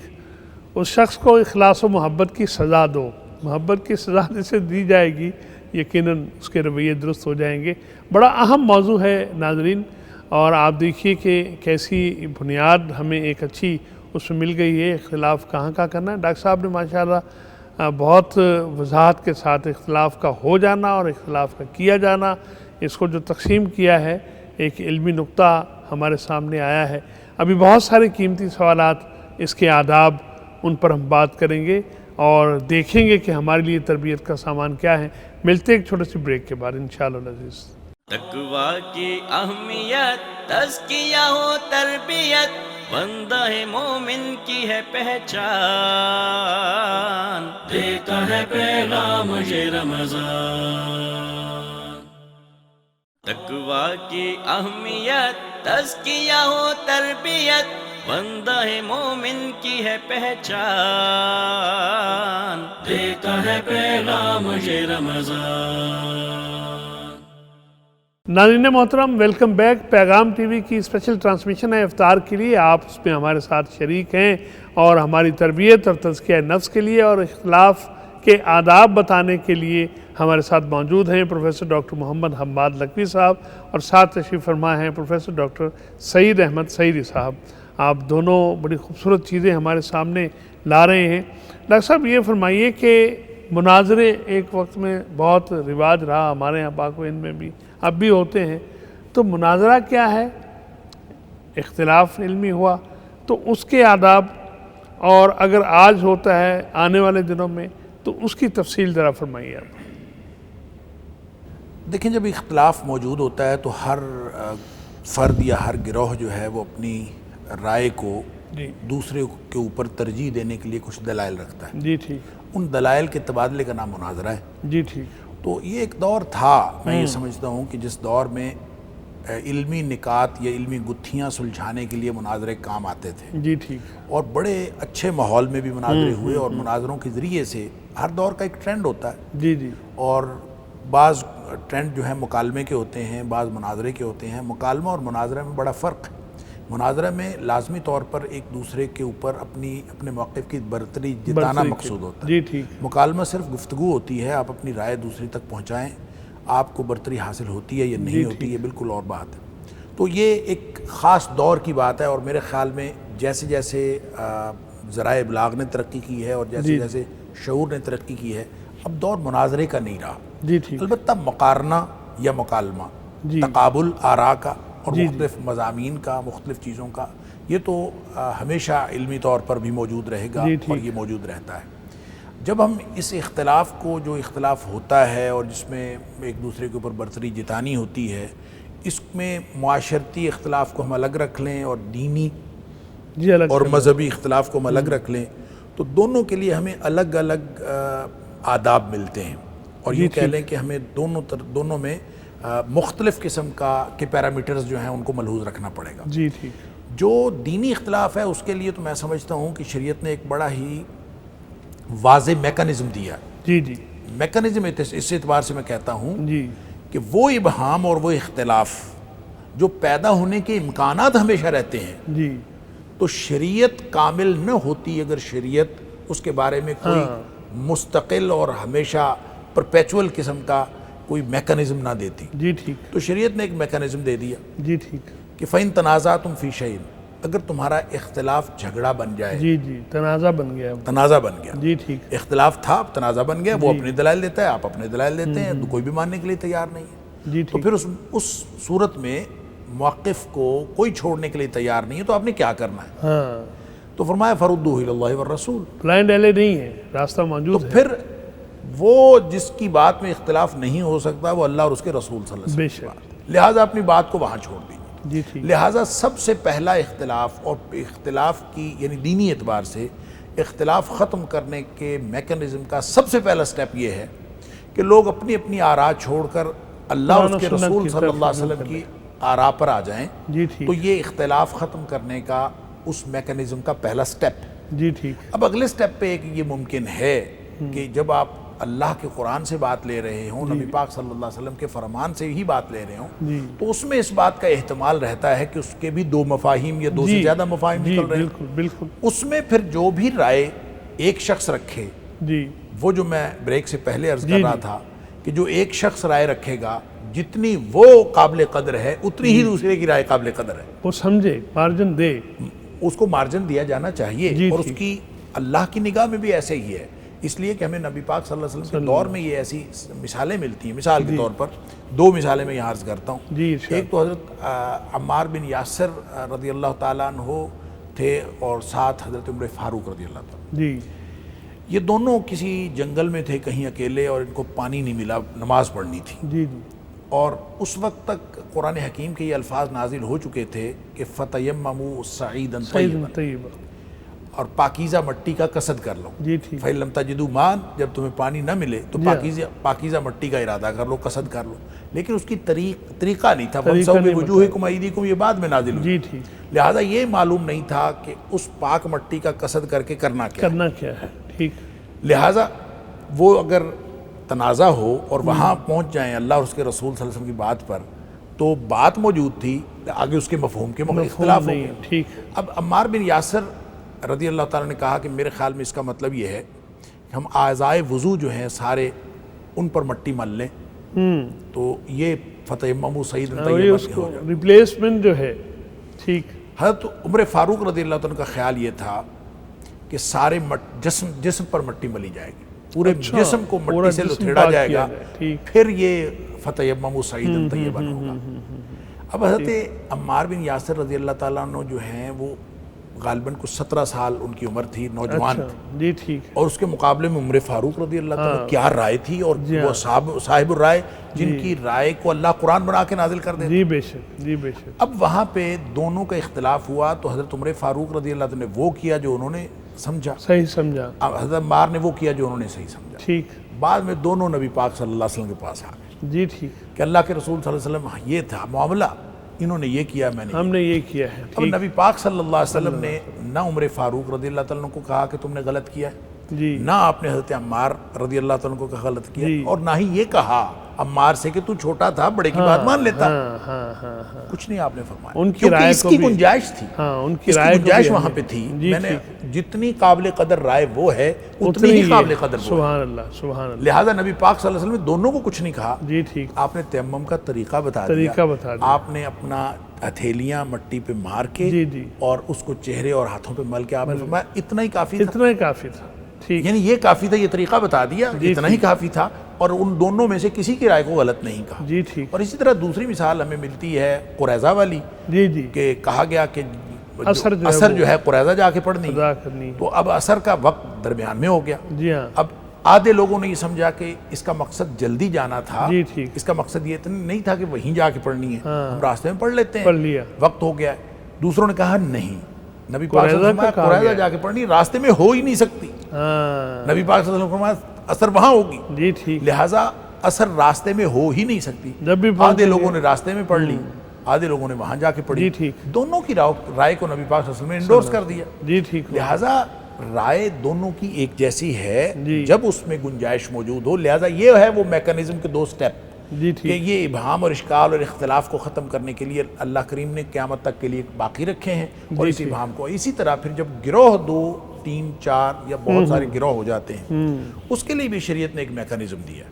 اس شخص کو اخلاص و محبت کی سزا دو. محبت کی سزا جسے دی جائے گی یقیناً اس کے رویے درست ہو جائیں گے. بڑا اہم موضوع ہے ناظرین، اور آپ دیکھیے کہ کیسی بنیاد ہمیں ایک اچھی اس میں مل گئی ہے. اختلاف کہاں کرنا ہے. ڈاکٹر صاحب نے ماشاءاللہ بہت وضاحت کے ساتھ اختلاف کا ہو جانا اور اختلاف کا کیا جانا، اس کو جو تقسیم کیا ہے، ایک علمی نقطہ ہمارے سامنے آیا ہے. ابھی بہت سارے قیمتی سوالات، اس کے آداب، ان پر ہم بات کریں گے اور دیکھیں گے کہ ہمارے لیے تربیت کا سامان کیا ہے. ملتے ایک چھوٹے سے بریک کے بعد انشاءاللہ العزیز. تقویٰ کی اہمیت، تزکیہ و تربیت، بندہ مومن کی ہے پہچان. دیتا ہے پیغام یہ رمضان. تقویٰ کی اہمیت، تزکیہ و تربیت، بندہ مومن کی ہے پہچان. دیتا ہے پیغام یہ رمضان. ناظرین محترم، ویلکم بیک. پیغام ٹی وی کی اسپیشل ٹرانسمیشن ہے افطار کے لیے. آپ اس میں ہمارے ساتھ شریک ہیں اور ہماری تربیت اور تزکیہ نفس کے لیے اور اختلاف کے آداب بتانے کے لیے ہمارے ساتھ موجود ہیں پروفیسر ڈاکٹر محمد حماد لکھوی صاحب، اور ساتھ تشریف فرما ہیں پروفیسر ڈاکٹر سعید احمد سعیدی صاحب. آپ دونوں بڑی خوبصورت چیزیں ہمارے سامنے لا رہے ہیں. ڈاکٹر صاحب یہ فرمائیے کہ مناظرے ایک وقت میں بہت رواج رہا ہمارے یہاں پاک و ہند میں بھی، اب بھی ہوتے ہیں. تو مناظرہ کیا ہے؟ اختلاف علمی ہوا تو اس کے آداب، اور اگر آج ہوتا ہے آنے والے دنوں میں تو اس کی تفصیل ذرا فرمائیے آپ. دیکھیں، جب اختلاف موجود ہوتا ہے تو ہر فرد یا ہر گروہ جو ہے وہ اپنی رائے کو دوسرے کے اوپر ترجیح دینے کے لیے کچھ دلائل رکھتا ہے. جی ٹھیک. ان دلائل کے تبادلے کا نام مناظرہ ہے. جی ٹھیک. تو یہ ایک دور تھا، میں یہ سمجھتا ہوں کہ جس دور میں علمی نکات یا علمی گتھیاں سلجھانے کے لیے مناظرے کام آتے تھے. جی ٹھیک. اور بڑے اچھے ماحول میں بھی مناظرے ہوئے، اور مناظروں کے ذریعے سے ہر دور کا ایک ٹرینڈ ہوتا ہے. جی جی. اور بعض ٹرینڈ جو ہے مکالمے کے ہوتے ہیں، بعض مناظرے کے ہوتے ہیں۔ مکالمہ اور مناظرہ میں بڑا فرق ہے۔ مناظرہ میں لازمی طور پر ایک دوسرے کے اوپر اپنے موقف کی برتری جتانا مقصود ہوتا ہے۔ جی ٹھیک۔ مکالمہ صرف گفتگو ہوتی ہے، آپ اپنی رائے دوسری تک پہنچائیں، آپ کو برتری حاصل ہوتی ہے یا نہیں ہوتی، یہ بالکل اور بات ہے۔ تو یہ ایک خاص دور کی بات ہے، اور میرے خیال میں جیسے جیسے ذرائع ابلاغ نے ترقی کی ہے اور جیسے جیسے شعور نے ترقی کی ہے، اب دور مناظرے کا نہیں رہا۔ جی ٹھیک۔ البتہ مقارنہ یا مکالمہ، تقابل آراء کا اور مختلف مضامین کا، مختلف چیزوں کا، یہ تو ہمیشہ علمی طور پر بھی موجود رہے گا اور یہ موجود رہتا ہے۔ جب ہم اس اختلاف کو، جو اختلاف ہوتا ہے اور جس میں ایک دوسرے کے اوپر برتری جتانی ہوتی ہے، اس میں معاشرتی اختلاف کو ہم الگ رکھ لیں اور دینی اور مذہبی اختلاف کو ہم الگ رکھ لیں، تو دونوں کے لیے ہمیں الگ الگ آداب ملتے ہیں، اور یہ کہہ لیں کہ ہمیں دونوں میں مختلف قسم کے پیرامیٹرز جو ہیں ان کو ملحوظ رکھنا پڑے گا۔ جی ٹھیک۔ جو دینی اختلاف ہے اس کے لیے تو میں سمجھتا ہوں کہ شریعت نے ایک بڑا ہی واضح میکانزم دیا۔ جی جی۔ میکانزم اس اعتبار سے میں کہتا ہوں جی کہ وہ ابہام اور وہ اختلاف جو پیدا ہونے کے امکانات ہمیشہ رہتے ہیں، جی، تو شریعت کامل نہ ہوتی اگر شریعت اس کے بارے میں کوئی مستقل اور ہمیشہ پرپیچول قسم کا کوئی میکانزم نہ دیتی۔ جی ٹھیک۔ تو شریعت نے ایک میکانزم دے دیا جی ٹھیک کہ فَإِن تَنَازَعْتُمْ فِي شَيْءٍ، اگر تمہارا اختلاف جھگڑا بن جائے، جی جی، تنازع بن گیا۔ تنازع بن گیا، جی ٹھیک۔ اختلاف تھا، اب تنازع بن گیا، وہ اپنے دلائل دیتا ہے، آپ اپنے دلائل دیتے ہیں، تو کوئی بھی ماننے کے لیے تیار نہیں ہے، جی تو ٹھیک۔ پھر اس صورت میں موقف کو کوئی چھوڑنے کے لیے تیار نہیں ہے، تو آپ نے کیا کرنا ہے؟ ہاں، تو فرمایا فَرُدُّوهُ إِلَى اللَّهِ وَالرَّسُولِ، بلائنڈ ایلے نہیں ہے، راستہ موجود تو ہے۔ پھر وہ جس کی بات میں اختلاف نہیں ہو سکتا وہ اللہ اور اس کے رسول صلی اللہ علیہ وسلم کی بات، لہٰذا اپنی بات کو وہاں چھوڑ دیجیے۔ جی ٹھیک۔ لہٰذا سب سے پہلا اختلاف، اور اختلاف کی یعنی دینی اعتبار سے اختلاف ختم کرنے کے میکانزم کا سب سے پہلا سٹیپ یہ ہے کہ لوگ اپنی اپنی آراء چھوڑ کر اللہ اور اس کے رسول صلی اللہ علیہ وسلم کی آراء پر آ جائیں۔ جی ٹھیک۔ تو یہ اختلاف ختم کرنے کا اس میکانزم کا پہلا سٹیپ۔ جی ٹھیک۔ اب اگلے سٹیپ پہ ایک یہ ممکن ہے کہ جب آپ اللہ کے قرآن سے بات لے رہے ہوں، نبی پاک صلی اللہ علیہ وسلم کے فرمان سے ہی بات لے رہے ہوں، تو اس میں اس بات کا احتمال رہتا ہے کہ اس کے بھی دو مفاہیم یا دو سے زیادہ مفاہیم نکل رہے ہیں۔ بالکل بالکل۔ اس میں پھر جو بھی رائے ایک شخص رکھے، جی، وہ جو میں بریک سے پہلے عرض کر رہا تھا کہ جو ایک شخص رائے رکھے گا، جتنی وہ قابل قدر ہے اتنی ہی دوسرے کی رائے قابل قدر ہے، وہ سمجھے، مارجن دے، اس کو مارجن دیا جانا چاہیے، اور اس کی اللہ کی نگاہ میں بھی ایسے ہی ہے، اس لیے کہ ہمیں نبی پاک صلی اللہ علیہ وسلم کے دور میں یہ ایسی مثالیں ملتی ہیں۔ مثال کے طور پر دو مثالیں میں یہاں عرض کرتا ہوں۔ ایک تو حضرت عمار بن یاسر رضی اللہ تعالیٰ عنہ تھے، اور ساتھ حضرت عمر فاروق رضی اللہ تعالیٰ، جی، یہ دونوں کسی جنگل میں تھے کہیں اکیلے، اور ان کو پانی نہیں ملا، نماز پڑھنی تھی، جی جی، اور اس وقت تک قرآن حکیم کے یہ الفاظ نازل ہو چکے تھے کہ فَتَيَمَّمُوا صَعِيدًا طَيِّبًا، طیبہ، اور پاکیزہ مٹی کا قصد کر لو۔ جی ٹھیک۔ فَإِن لَمْ تَجِدُوا مَاءً، جب تمہیں پانی نہ ملے تو پاکیزہ مٹی کا ارادہ کر لو، قصد کر لو، لیکن اس کی طریقہ نہیں تھا۔ فَامْسَحُوا بِوُجُوهِكُمْ وَأَيْدِيكُمْ یہ بعد میں نازل ہوئی، جی ٹھیک، لہٰذا یہ معلوم نہیں تھا کہ اس پاک مٹی کا قصد کر کے کرنا کیا ہے، ٹھیک۔ لہٰذا وہ اگر تنازع ہو اور وہاں پہنچ جائیں اللہ اور اس کے رسول صلی اللہ علیہ وسلم کی بات پر، تو بات موجود تھی، آگے اس کے مفہوم کے اختلاف ہو گئے۔ ٹھیک۔ اب عمار بن یاسر رضی اللہ تعالیٰ نے کہا کہ میرے خیال میں اس کا مطلب یہ ہے کہ ہم اعضائے وضو جو ہیں سارے ان پر مٹی مل لیں، تو یہ فَتَيَمَّمُوا صَعِيدًا طَيِّبًا ہو جائے۔ ریپلیسمنٹ جو ہے، ٹھیک۔ حضرت عمر فاروق رضی اللہ تعالیٰ کا خیال یہ تھا کہ سارے جسم پر مٹی ملی جائے گی، پورے جسم کو مٹی سے لتھیڑا جائے گا، پھر یہ فَتَيَمَّمُوا صَعِيدًا طَيِّبًا ہوگا۔ اب حضرت عمار بن یاسر رضی اللہ تعالیٰ عنہ جو ہیں وہ غالباً کچھ 17 سال ان کی عمر تھی، نوجوان تھے، جی ٹھیک، اور اس کے مقابلے میں عمر فاروق رضی اللہ تعالیٰ کیا رائے تھی، اور وہ صاحب الرائے جن کی رائے کو اللہ قرآن بنا کے نازل کر دیتا۔ جی بے شک، جی بے شک۔ اب وہاں پہ دونوں کا اختلاف ہوا، تو حضرت عمر فاروق رضی اللہ تعالیٰ نے وہ کیا جو انہوں نے سمجھا، صحیح سمجھا، حضرت عمار نے وہ کیا جو انہوں نے صحیح سمجھا۔ ٹھیک۔ بعد میں دونوں نبی پاک صلی اللہ علیہ وسلم کے پاس آ گئے جی ٹھیک، کہ اللہ کے رسول صلی اللہ علیہ وسلم یہ تھا معاملہ، انہوں نے یہ کیا، میں نے ہم نے یہ کیا ہے۔ اب نبی پاک صلی اللہ علیہ وسلم نے نہ عمر فاروق رضی اللہ تعالیٰ عنہ کو کہا کہ تم نے غلط کیا ہے، جی، نہ آپ نے حضرت عمار رضی اللہ تعالیٰ عنہ کو غلط کیا، اور نہ ہی یہ کہا عمار سے کہ تو چھوٹا تھا بڑے کی بات مان لیتا. کچھ نہیں آپ نے فرمایا, کیونکہ اس کی گنجائش تھی, اس کی گنجائش وہاں پہ تھی. میں نے جتنی قابل قدر رائے وہ ہے اتنی ہی قابل قدر وہ ہے. سبحان اللہ سبحان اللہ. لہٰذا نبی پاک صلی اللہ علیہ وسلم نے دونوں کو کچھ نہیں کہا. جی ٹھیک. آپ نے تیمم کا طریقہ بتا دیا, آپ نے اپنا ہتھیلیاں مٹی پہ مار کے اور اس کو چہرے اور ہاتھوں پہ مل کے آپ نے فرمایا اتنا ہی کافی تھا. اتنا ہی کافی تھا. یعنی یہ کافی تھا, یہ طریقہ بتا دیا, اتنا ہی کافی تھا, اور ان دونوں میں سے کسی کی رائے کو غلط نہیں کہا. جی ٹھیک. اور اسی طرح دوسری مثال ہمیں ملتی ہے قریظہ والی, کہ کہا گیا کہ اثر جو ہے قریظہ جا کے پڑھنی, تو اب اثر کا وقت درمیان میں ہو گیا. جی ہاں. اب آدھے لوگوں نے یہ سمجھا کہ اس کا مقصد جلدی جانا تھا, اس کا مقصد یہ نہیں تھا کہ وہیں جا کے پڑھنی ہے, ہم راستے میں پڑھ لیتے ہیں, وقت ہو گیا ہے. دوسروں نے کہا نہیں, نبی پاک صلی اللہ علیہ وسلم نے قریظہ جا کے پڑھنی راستے میں ہو ہی نہیں سکتی. نبی پاک صلی اللہ علیہ وسلم نے فرمایا اثر وہاں ہوگی, لہٰذا اثر راستے میں ہو ہی نہیں سکتی. آدھے لوگوں نے راستے میں پڑھ لی, آدھے لوگوں نے وہاں جا کے پڑھی. دونوں کی رائے کو نبی پاک صلی اللہ علیہ وسلم نے انڈورس کر دیا. لہٰذا رائے دونوں کی ایک جیسی ہے جب اس میں گنجائش موجود ہو. لہٰذا یہ ہے وہ میکانزم کے 2 سٹیپ کہ یہ ابہام اور اشکال اور اختلاف کو ختم کرنے کے لیے اللہ کریم نے قیامت تک کے لیے باقی رکھے ہیں, اور اس ابہام کو. اسی طرح پھر جب گروہ 2 3 4 یا بہت سارے گروہ ہو جاتے ہیں, اس کے لیے بھی شریعت نے ایک میکانزم دیا ہے.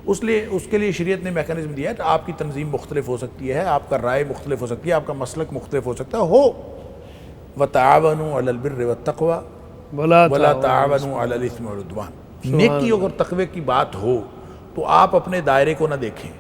اس کے لیے شریعت نے میکانزم دیا ہے کہ آپ کی تنظیم مختلف ہو سکتی ہے, آپ کا رائے مختلف ہو سکتی ہے, آپ کا مسلک مختلف ہو سکتا ہے. وَتَعَاوَنُوا عَلَى الْبِرِّ وَالتَّقْوَى وَلَا تَعَاوَنُوا عَلَى الْإِثْمِ وَالْعُدْوَانِ. نیکی اور تقوی کی بات ہو تو آپ اپنے دائرے کو نہ دیکھیں,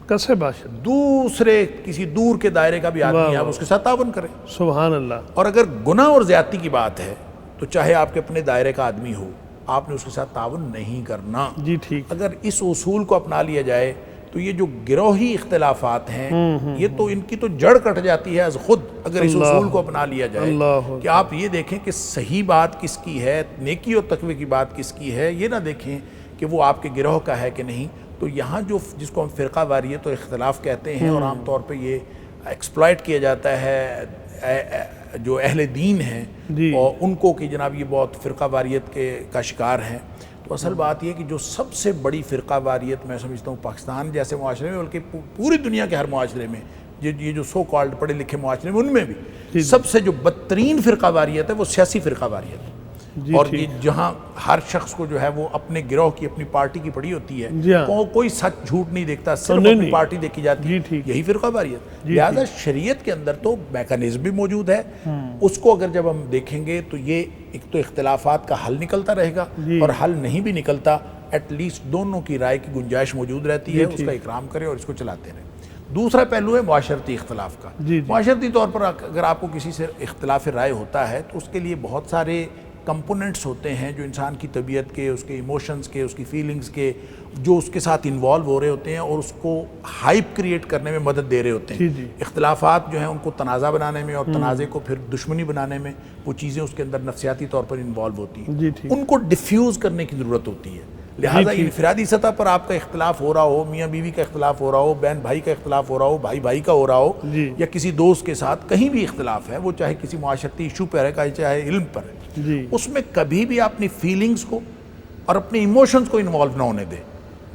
کسے باشد دوسرے کسی دور کے دائرے کا بھی آدمی آپ اس کے ساتھ تعاون کریں. سبحان اللہ. اور اگر گناہ اور زیادتی کی بات ہے تو چاہے آپ کے اپنے دائرے کا آدمی ہو, آپ نے اس کے ساتھ تعاون نہیں کرنا. جی ٹھیک. اگر اس اصول کو اپنا لیا جائے تو یہ جو گروہی اختلافات ہیں یہ تو ان کی تو جڑ کٹ جاتی ہے از خود, اگر اس اصول کو اپنا لیا جائے کہ آپ یہ دیکھیں کہ صحیح بات کس کی ہے, نیکی اور تقوی کی بات کس کی ہے, یہ نہ دیکھیں کہ وہ آپ کے گروہ کا ہے کہ نہیں. تو یہاں جس کو ہم فرقہ واریت اور اختلاف کہتے ہیں, اور عام طور پہ یہ ایکسپلائٹ کیا جاتا ہے جو اہل دین ہیں اور ان کو کہ جناب یہ بہت فرقہ واریت کا شکار ہیں. تو اصل بات یہ کہ جو سب سے بڑی فرقہ واریت میں سمجھتا ہوں پاکستان جیسے معاشرے میں, بلکہ پوری دنیا کے ہر معاشرے میں, یہ جو سو کالڈ پڑھے لکھے معاشرے میں, ان میں بھی سب سے جو بدترین فرقہ واریت ہے وہ سیاسی فرقہ واریت ہے. اور یہ جہاں ہر شخص کو جو ہے وہ اپنے گروہ کی اپنی پارٹی کی پڑی ہوتی ہے, کوئی سچ جھوٹ نہیں دیکھتا, صرف اپنی پارٹی دیکھی جاتی ہے, یہی فرقہ واریت. لہٰذا شریعت کے اندر تو میکانزم بھی موجود ہے, اس کو اگر جب ہم دیکھیں گے تو یہ ایک تو اختلافات کا حل نکلتا رہے گا, اور حل نہیں بھی نکلتا ایٹ لیسٹ دونوں کی رائے کی گنجائش موجود رہتی ہے, اس کا اکرام کرے اور اس کو چلاتے رہے. دوسرا پہلو ہے معاشرتی اختلاف کا. معاشرتی طور پر اگر آپ کو کسی سے اختلاف رائے ہوتا ہے تو اس کے لیے بہت سارے کمپوننٹس ہوتے ہیں جو انسان کی طبیعت کے, اس کے ایموشنز کے, اس کی فیلنگز کے, جو اس کے ساتھ انوالو ہو رہے ہوتے ہیں اور اس کو ہائپ کریٹ کرنے میں مدد دے رہے ہوتے ہیں. اختلافات جو ہیں ان کو تنازع بنانے میں اور تنازع کو پھر دشمنی بنانے میں وہ چیزیں اس کے اندر نفسیاتی طور پر انوالو ہوتی ہیں, ان کو ڈیفیوز کرنے کی ضرورت ہوتی ہے. لہٰذا انفرادی سطح پر آپ کا اختلاف ہو رہا ہو, میاں بیوی کا اختلاف ہو رہا ہو, بہن بھائی کا اختلاف ہو رہا ہو, بھائی بھائی کا ہو رہا ہو, یا کسی دوست کے ساتھ کہیں بھی اختلاف ہے, وہ چاہے کسی معاشرتی ایشو پر ہے چاہے علم پر ہے, اس میں کبھی بھی اپنی فیلنگز کو اور اپنے ایموشنز کو انوالو نہ ہونے دیں.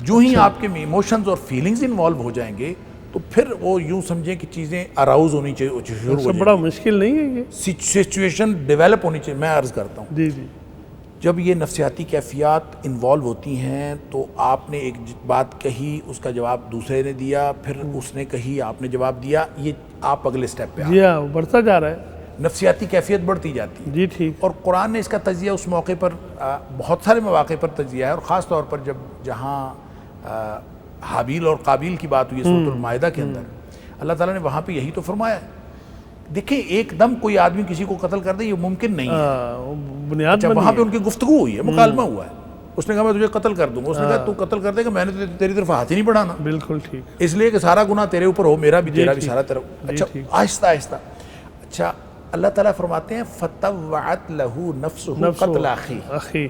جو ہی آپ کے ایموشنز اور فیلنگز انوالو ہو جائیں گے تو پھر وہ یوں سمجھیں کہ چیزیں اراؤز ہونی چاہیے, شروع ہو جائیں. بڑا مشکل نہیں ہے یہ سچویشن ڈیولپ ہونی چاہیے. میں عرض کرتا ہوں جب یہ نفسیاتی کیفیات انوالو ہوتی ہیں تو آپ نے ایک بات کہی, اس کا جواب دوسرے نے دیا, پھر اس نے کہی, آپ نے جواب دیا, یہ آپ اگلے سٹیپ پہ بڑھتا جا رہا ہے, نفسیاتی کیفیت بڑھتی جاتی ہے. اور قرآن نے اس کا تجزیہ اس موقع پر بہت سارے مواقع پر تجزیہ ہے, اور خاص طور پر جہاں حابیل اور قابیل کی بات ہوئی سورۃ المائدہ کے اندر, اللہ تعالیٰ نے وہاں پہ یہی تو فرمایا ہے. دیکھیں ایک دم کوئی آدمی کسی کو قتل کر دے یہ ممکن نہیں ہے. اچھا وہاں پہ ان کی گفتگو ہوئی ہے, مکالمہ ہوا ہے, اس نے کہا میں تجھے قتل کر دوں گا, اس نے کہا تو قتل کر دے گا, میں نے تیری طرف ہاتھ ہی نہیں بڑھانا. بالکل ٹھیک, اس لیے کہ سارا گناہ تیرے اوپر ہو, میرا بھی تیرا بھی سارا تیرا. اچھا آہستہ آہستہ. اچھا اللہ تعالیٰ فرماتے ہیں فَطَوَّعَتْ لَهُ نَفْسُهُ قَتْلَ أَخِيهِ.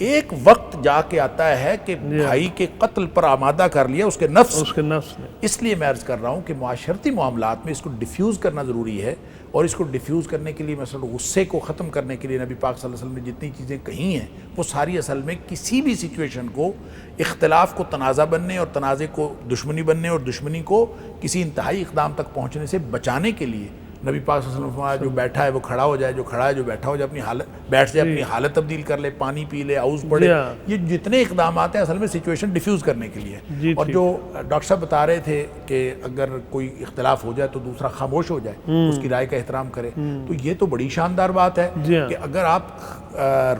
ایک وقت جا کے آتا ہے کہ بھائی کے قتل پر آمادہ کر لیا اس کے نفس نے. اس لیے میں عرض کر رہا ہوں کہ معاشرتی معاملات میں اس کو ڈیفیوز کرنا ضروری ہے، اور اس کو ڈیفیوز کرنے کے لیے مثلا غصے کو ختم کرنے کے لیے نبی پاک صلی اللہ علیہ وسلم نے جتنی چیزیں کہی ہیں وہ ساری اصل میں کسی بھی سچویشن کو، اختلاف کو تنازع بننے اور تنازع کو دشمنی بننے اور دشمنی کو کسی انتہائی اقدام تک پہنچنے سے بچانے کے لیے نبی پاک صلی اللہ علیہ وسلم فرمایا جو بیٹھا ہے وہ کھڑا ہو جائے، جو کھڑا ہے جو بیٹھا ہو جائے، اپنی حالت بیٹھ جائے، اپنی حالت تبدیل کر لے، پانی پی لے، اعوذ پڑھے. یہ جتنے اقدامات ہیں اصل میں سچویشن ڈیفیوز کرنے کے لیے. اور جو ڈاکٹر صاحب بتا رہے تھے کہ اگر کوئی اختلاف ہو جائے تو دوسرا خاموش ہو جائے، اس کی رائے کا احترام کرے، تو یہ تو بڑی شاندار بات ہے کہ اگر آپ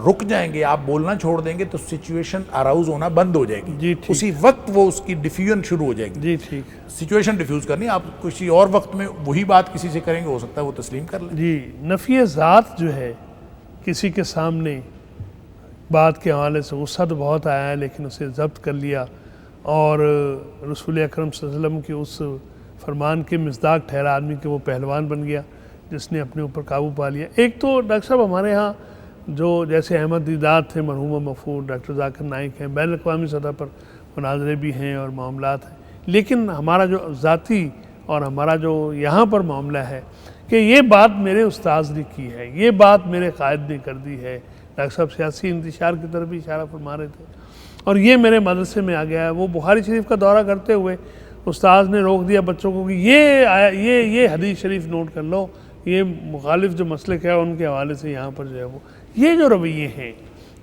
رک جائیں گے، آپ بولنا چھوڑ دیں گے تو سچویشن اراؤز ہونا بند ہو جائے گی، اسی وقت وہ اس کی ڈیفیوژن شروع ہو جائے گی. سچویشن ڈیفیوز کرنی، آپ کسی اور وقت میں وہی بات کسی سے کریں گے، ہو سکتا ہے وہ تسلیم کر لیں. جی، نفی ذات جو ہے کسی کے سامنے بات کے حوالے سے غصہ تو بہت آیا ہے لیکن اسے ضبط کر لیا اور رسول اکرم صلی اللہ علیہ وسلم کے اس فرمان کے مصداق ٹھہرا آدمی کہ وہ پہلوان بن گیا جس نے اپنے اوپر قابو پا لیا. ایک تو ڈاکٹر صاحب ہمارے ہاں جو جیسے احمد دیدات تھے، مرحوم مغفور، ڈاکٹر ذاکر نائک ہیں، بین الاقوامی سطح پر مناظرے بھی ہیں اور معاملات ہیں، لیکن ہمارا جو ذاتی اور ہمارا جو یہاں پر معاملہ ہے کہ یہ بات میرے استاذ نے کی ہے، یہ بات میرے قائد نے کر دی ہے. ڈاکٹر صاحب سیاسی انتشار کی طرف بھی اشارہ فرما رہے تھے اور یہ میرے مدرسے میں آ گیا ہے. وہ بخاری شریف کا دورہ کرتے ہوئے استاذ نے روک دیا بچوں کو کہ یہ حدیث شریف نوٹ کر لو، یہ مخالف جو مسلک ہے ان کے حوالے سے یہاں پر جو ہے وہ یہ جو رویے ہیں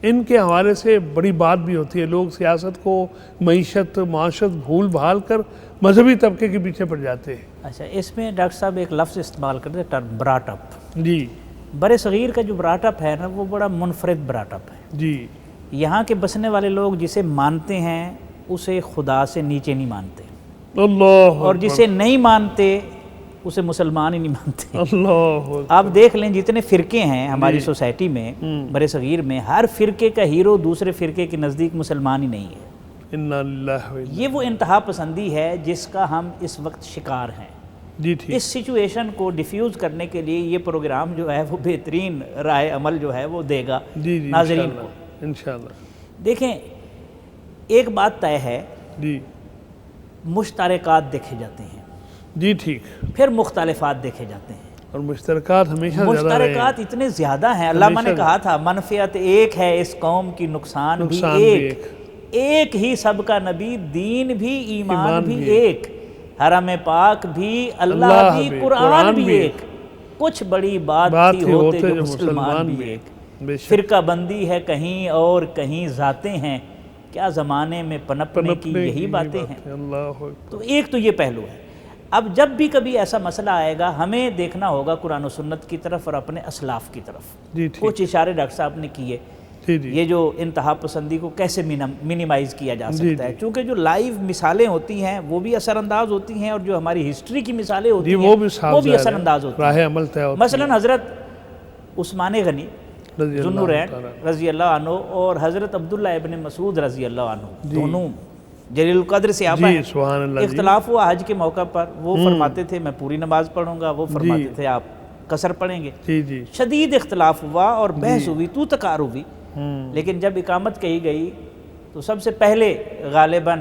ان کے حوالے سے بڑی بات بھی ہوتی ہے. لوگ سیاست کو، معیشت، معاشرت بھول بھال کر مذہبی طبقے کے پیچھے پڑ جاتے ہیں. اچھا، اس میں ڈاکٹر صاحب ایک لفظ استعمال کرتے ہیں، ٹرم براٹ اپ. جی، بر صغیر کا جو براٹ اپ ہے نا وہ بڑا منفرد براٹ اپ ہے. جی، یہاں کے بسنے والے لوگ جسے مانتے ہیں اسے خدا سے نیچے نہیں مانتے، اللہ، اور جسے نہیں مانتے اسے مسلمان ہی نہیں مانتے. اللہ، آپ دیکھ لیں جتنے فرقے ہیں ہماری سوسائٹی میں بر صغیر میں، ہر فرقے کا ہیرو دوسرے فرقے کے نزدیک مسلمان ہی نہیں ہے. انا للہ و انا، یہ وہ انتہا پسندی ہے جس کا ہم اس وقت شکار ہیں. جی ٹھیک. اس سچویشن کو ڈیفیوز کرنے کے لیے یہ پروگرام جو ہے وہ بہترین رائے عمل جو ہے وہ دے گا جی جی ناظرین کو. انشاءاللہ. دیکھیں، ایک بات طے ہے، جی مشترکات دیکھے جاتے ہیں، جی ٹھیک، پھر مختلفات دیکھے جاتے ہیں. اور مشترکات ہمیشہ زیادہ رہے ہیں. مشترکات اتنے زیادہ ہیں. علامہ نے کہا تھا منفعت ایک ہے اس قوم کی، نقصان بھی ایک. ایک ہی سب کا نبی، دین بھی، ایمان بھی ایک، حرم پاک بھی، اللہ بھی، قرآن بھی ایک. کچھ بڑی بات تھی ہوتے جو مسلمان بھی ایک. فرقہ بندی ہے کہیں اور کہیں ذاتیں ہیں، کیا زمانے میں پنپنے کی یہی باتیں ہیں. تو ایک تو یہ پہلو ہے. اب جب بھی کبھی ایسا مسئلہ آئے گا ہمیں دیکھنا ہوگا قرآن و سنت کی طرف اور اپنے اسلاف کی طرف. کچھ اشارے ڈاکٹر صاحب نے کیے. یہ جو انتہا پسندی کو کیسے منیمائز کیا جا سکتا ہے، چونکہ جو لائیو مثالیں ہوتی ہیں وہ بھی اثر انداز ہوتی ہیں اور جو ہماری ہسٹری کی مثالیں ہوتی ہیں وہ بھی اثر انداز ہوتی ہیں. مثلا حضرت عثمان غنی ذو النورین رضی اللہ عنہ اور حضرت عبداللہ ابن مسعود رضی اللہ عنہ دونوں جلیل القدر صحابہ ہیں. اختلاف ہوا حج کے موقع پر، وہ فرماتے تھے میں پوری نماز پڑھوں گا، وہ فرماتے تھے آپ قصر پڑھیں گے. شدید اختلاف ہوا اور بحث ہوئی، تو تکار ہوئی. لیکن جب اقامت کہی گئی تو سب سے پہلے غالباً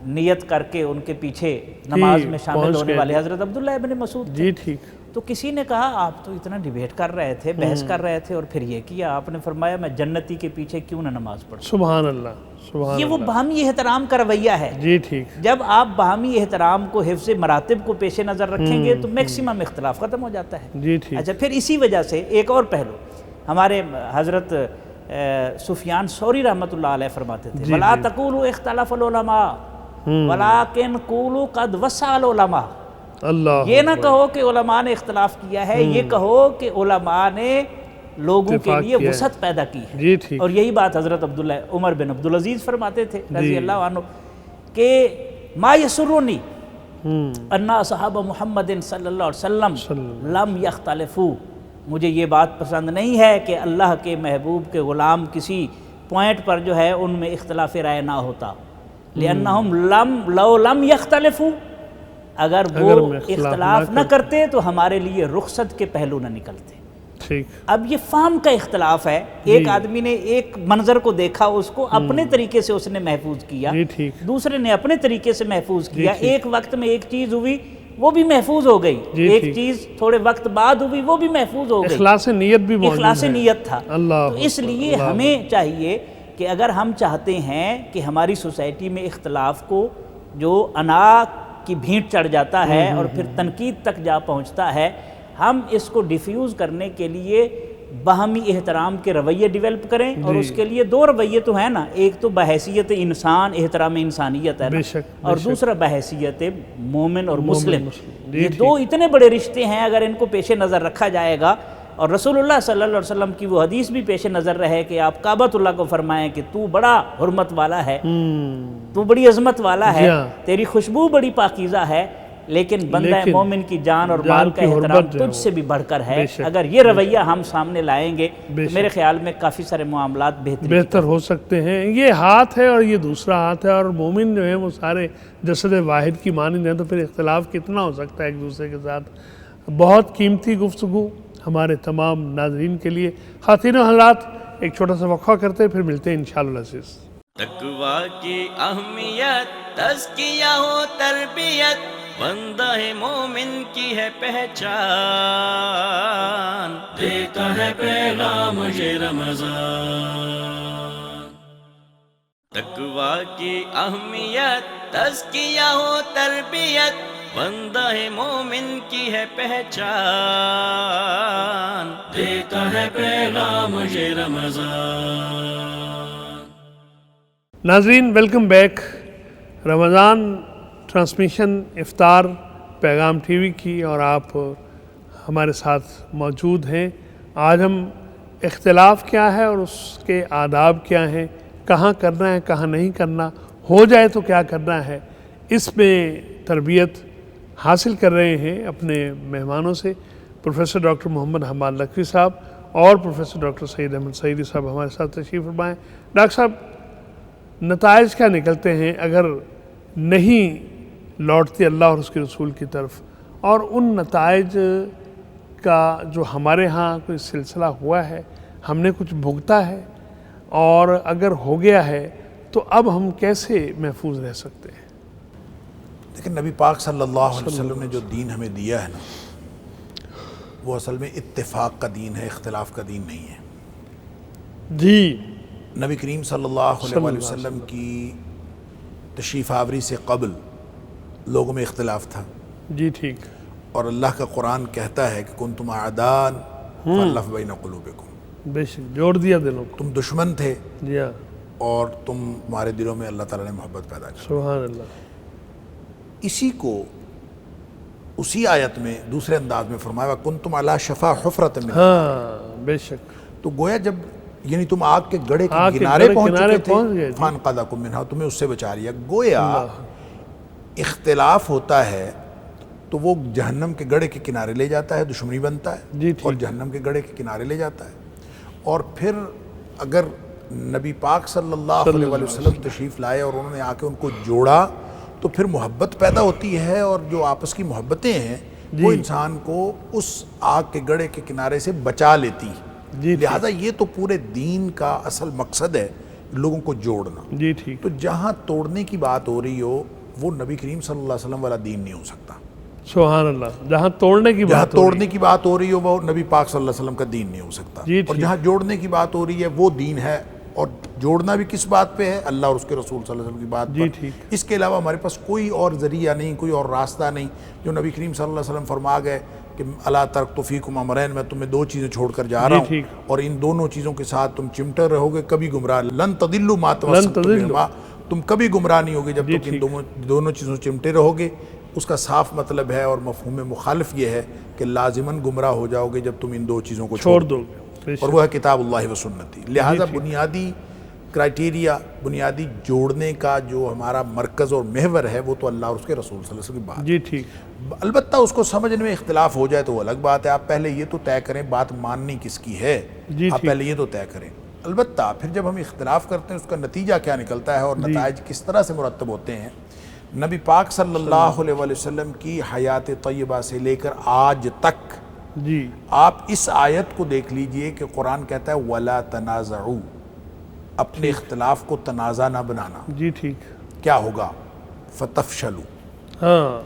نیت کر کے ان کے پیچھے نماز میں شامل ہونے والے حضرت عبداللہ ابن مسعود. جی ٹھیک. تو کسی نے کہا آپ تو اتنا ڈیبیٹ کر رہے تھے، بحث کر رہے تھے اور پھر یہ کیا. آپ نے فرمایا میں جنتی کے پیچھے کیوں نہ نماز پڑھوں. سبحان اللہ، سبحان اللہ. یہ وہ باہمی احترام کا رویہ ہے. جی ٹھیک. جب آپ باہمی احترام کو، حفظ مراتب کو پیش نظر رکھیں گے تو میکسیمم اختلاف ختم ہو جاتا ہے. جی ٹھیک. اچھا، پھر اسی وجہ سے ایک اور پہلو ہمارے حضرت سفیان ثوری رحمۃ اللہ علیہ فرماتے تھے وَلَا تَقُولُوا اخْتَلَفَ الْعُلَمَاءُ وَلَٰكِنْ قُولُوا قَدْ وَسَّعَ الْعُلَمَاءُ. یہ نہ کہو کہ علماء نے اختلاف کیا ہے، یہ کہو کہ علماء نے لوگوں کے لیے وسعت پیدا کی ہے. جی ٹھیک. اور یہی بات حضرت عمر بن عبدالعزیز فرماتے تھے رضی اللہ عنہ کہ ما یسرنی ان اصحاب محمد صلی اللہ علیہ وسلم لم یختلفوا. مجھے یہ بات پسند نہیں ہے کہ اللہ کے محبوب کے غلام کسی پوائنٹ پر جو ہے ان میں اختلاف رائے نہ ہوتا. لِأَنَّهُمْ لَوْ لَمْ يَخْتَلِفُوا، اگر وہ اختلاف نہ کرتے تو ہمارے لیے رخصت کے پہلو نہ نکلتے. ٹھیک. اب یہ فہم کا اختلاف ہے. ایک آدمی نے ایک منظر کو دیکھا, اس کو اپنے طریقے سے اس نے محفوظ کیا, دوسرے نے اپنے طریقے سے محفوظ کیا. ایک وقت میں ایک چیز ہوئی وہ بھی محفوظ ہو گئی, ایک چیز تھوڑے وقت بعد ہوئی وہ بھی محفوظ ہو گئی. اخلاص نیت بھی موجود ہے, اخلاص نیت تھا. تو اس لیے ہمیں چاہیے کہ اگر ہم چاہتے ہیں کہ ہماری سوسائٹی میں اختلاف کو جو انا کی بھینٹ چڑھ جاتا ہے اور پھر تنقید تک جا پہنچتا ہے, ہم اس کو ڈیفیوز کرنے کے لیے باہمی احترام کے رویے ڈیولپ کریں. اور اس کے لیے دو رویے تو ہیں نا, ایک تو بحیثیت انسان احترام انسانیت ہے نا, اور دوسرا بحیثیت مومن اور مسلم. یہ دو اتنے بڑے رشتے ہیں, اگر ان کو پیش نظر رکھا جائے گا, اور رسول اللہ صلی اللہ علیہ وسلم کی وہ حدیث بھی پیش نظر رہے کہ آپ کعبۃ اللہ کو فرمائیں کہ تو بڑا حرمت والا ہے, تو بڑی عظمت والا ہے, تیری خوشبو بڑی پاکیزہ ہے, لیکن بندہ مومن کی جان اور مال کا احترام تجھ سے بھی بڑھ کر ہے. اگر یہ رویہ ہم سامنے لائیں گے تو میرے خیال میں کافی سارے معاملات بہتر ہو سکتے ہیں. یہ ہاتھ ہے اور یہ دوسرا ہاتھ ہے, اور مومن جو ہے وہ سارے جسد واحد کی مانند ہیں, تو پھر اختلاف کتنا ہو سکتا ہے ایک دوسرے کے ساتھ. بہت قیمتی گفتگو ہمارے تمام ناظرین کے لیے. خواتین و حضرات, ایک چھوٹا سا وقفہ کرتے ہیں, پھر ملتے ہیں انشاءاللہ العزیز. تقویٰ کی اہمیت, تزکیہ و تربیت, بندہ مومن کی ہے پہچان, دیتا ہے پیغام یہ رمضان. تقویٰ کی اہمیت, تزکیہ و تربیت, بندہ مومن کی ہے پہچان, دیتا ہے پیغام یہ رمضان. ناظرین ویلکم بیک. رمضان ٹرانسمیشن افطار پیغام ٹی وی کی, اور آپ ہمارے ساتھ موجود ہیں. آج ہم اختلاف کیا ہے اور اس کے آداب کیا ہیں, کہاں کرنا ہے کہاں نہیں کرنا, ہو جائے تو کیا کرنا ہے, اس میں تربیت حاصل کر رہے ہیں اپنے مہمانوں سے. پروفیسر ڈاکٹر محمد حماد لکھوی صاحب اور پروفیسر ڈاکٹر سعید احمد سعیدی صاحب ہمارے ساتھ تشریف فرمائیں. ڈاکٹر صاحب, نتائج کیا نکلتے ہیں اگر نہیں لوٹتے اللہ اور اس کے رسول کی طرف, اور ان نتائج کا جو ہمارے ہاں کوئی سلسلہ ہوا ہے, ہم نے کچھ بھگتا ہے, اور اگر ہو گیا ہے تو اب ہم کیسے محفوظ رہ سکتے ہیں؟ لیکن نبی پاک صلی اللہ علیہ وسلم نے جو دین ہمیں دیا ہے نا, وہ اصل میں اتفاق کا دین ہے, اختلاف کا دین نہیں ہے. جی, نبی کریم صلی اللہ علیہ وسلم کی تشریف آوری سے قبل لوگوں میں اختلاف تھا. جی ٹھیک. اور اللہ کا قرآن کہتا ہے کہ کنتم اعداء فالف بین قلوبکم, بے شک جوڑ دیا دلوں کو. تم دشمن تھے, جی ہاں, اور تمہارے دلوں میں اللہ تعالیٰ نے محبت پیدا کی. سبحان اللہ. اسی کو اسی آیت میں دوسرے انداز میں فرمایا کنتم علی شفا حفرۃ من, ہاں بے شک. تو گویا جب یعنی تم آگ کے گڑھے کے کنارے پہنچ چکے تھے, فانقذکم منہا, تمہیں اس سے بچا لیا. گویا اختلاف ہوتا ہے تو وہ جہنم کے گڑھے کے کنارے لے جاتا ہے, دشمنی بنتا ہے, اور جہنم کے گڑھے کے کنارے لے جاتا ہے. اور پھر اگر نبی پاک صلی اللہ علیہ وسلم تشریف لائے اور انہوں نے آ کے ان کو جوڑا, تو پھر محبت پیدا ہوتی ہے, اور جو آپس کی محبتیں ہیں وہ انسان کو اس آگ کے گڑھے کے کنارے سے بچا لیتی. لہٰذا یہ تو پورے دین کا اصل مقصد ہے, لوگوں کو جوڑنا. جی ٹھیک. تو جہاں توڑنے کی بات ہو رہی ہو وہ نبی کریم صلی اللہ علیہ وسلم والا دین نہیں ہو سکتا. سبحان اللہ. جہاں توڑنے کی بات ہو رہی ہو وہ نبی پاک صلی اللہ علیہ وسلم کا دین نہیں ہو سکتا. اور جہاں جوڑنے کی بات ہو رہی ہے وہ دین ہے. اور جوڑنا بھی کس بات پہ ہے؟ اللہ اور اس کے رسول صلی اللہ علیہ وسلم کی بات پر. اس کے علاوہ ہمارے پاس کوئی اور ذریعہ نہیں, کوئی اور راستہ نہیں. جو نبی کریم صلی اللہ علیہ وسلم فرما گئے کہ الا ترکت فیکم امرین, میں تمہیں دو چیزیں چھوڑ کر جا رہا ہوں, اور ان دونوں چیزوں کے ساتھ تم چمٹے رہو گے, کبھی گمراہ. لن تضلوا ما تمسکتم بہما, تم کبھی گمراہ نہیں ہوگے جب تک ان دونوں چیزوں چمٹے رہو گے. اس کا صاف مطلب ہے اور مفہوم مخالف یہ ہے کہ لازماً گمراہ ہو جاؤ گے جب تم ان دو چیزوں کو چھوڑ دو گے, اور وہ ہے کتاب اللہ و سنتی. لہٰذا بنیادی کرائٹیریا, بنیادی جوڑنے کا جو ہمارا مرکز اور محور ہے وہ تو اللہ اور اس کے رسول صلی اللہ علیہ وسلم کی بات. جی ٹھیک. البتہ اس کو سمجھنے میں اختلاف ہو جائے تو وہ الگ بات ہے. آپ پہلے یہ تو طے کریں بات ماننی کس کی ہے, آپ پہلے یہ تو طے کریں. البتہ پھر جب ہم اختلاف کرتے ہیں اس کا نتیجہ کیا نکلتا ہے اور نتائج کس طرح سے مرتب ہوتے ہیں. نبی پاک صلی اللہ علیہ وسلم کی حیات طیبہ سے لے کر آج تک جی آپ اس آیت کو دیکھ لیجئے کہ قرآن کہتا ہے وَلَا تَنَازَعُوا، اپنے اختلاف کو تنازع نہ بنانا. جی ٹھیک. کیا ہوگا؟ فَتَفْشَلُوا، ہاں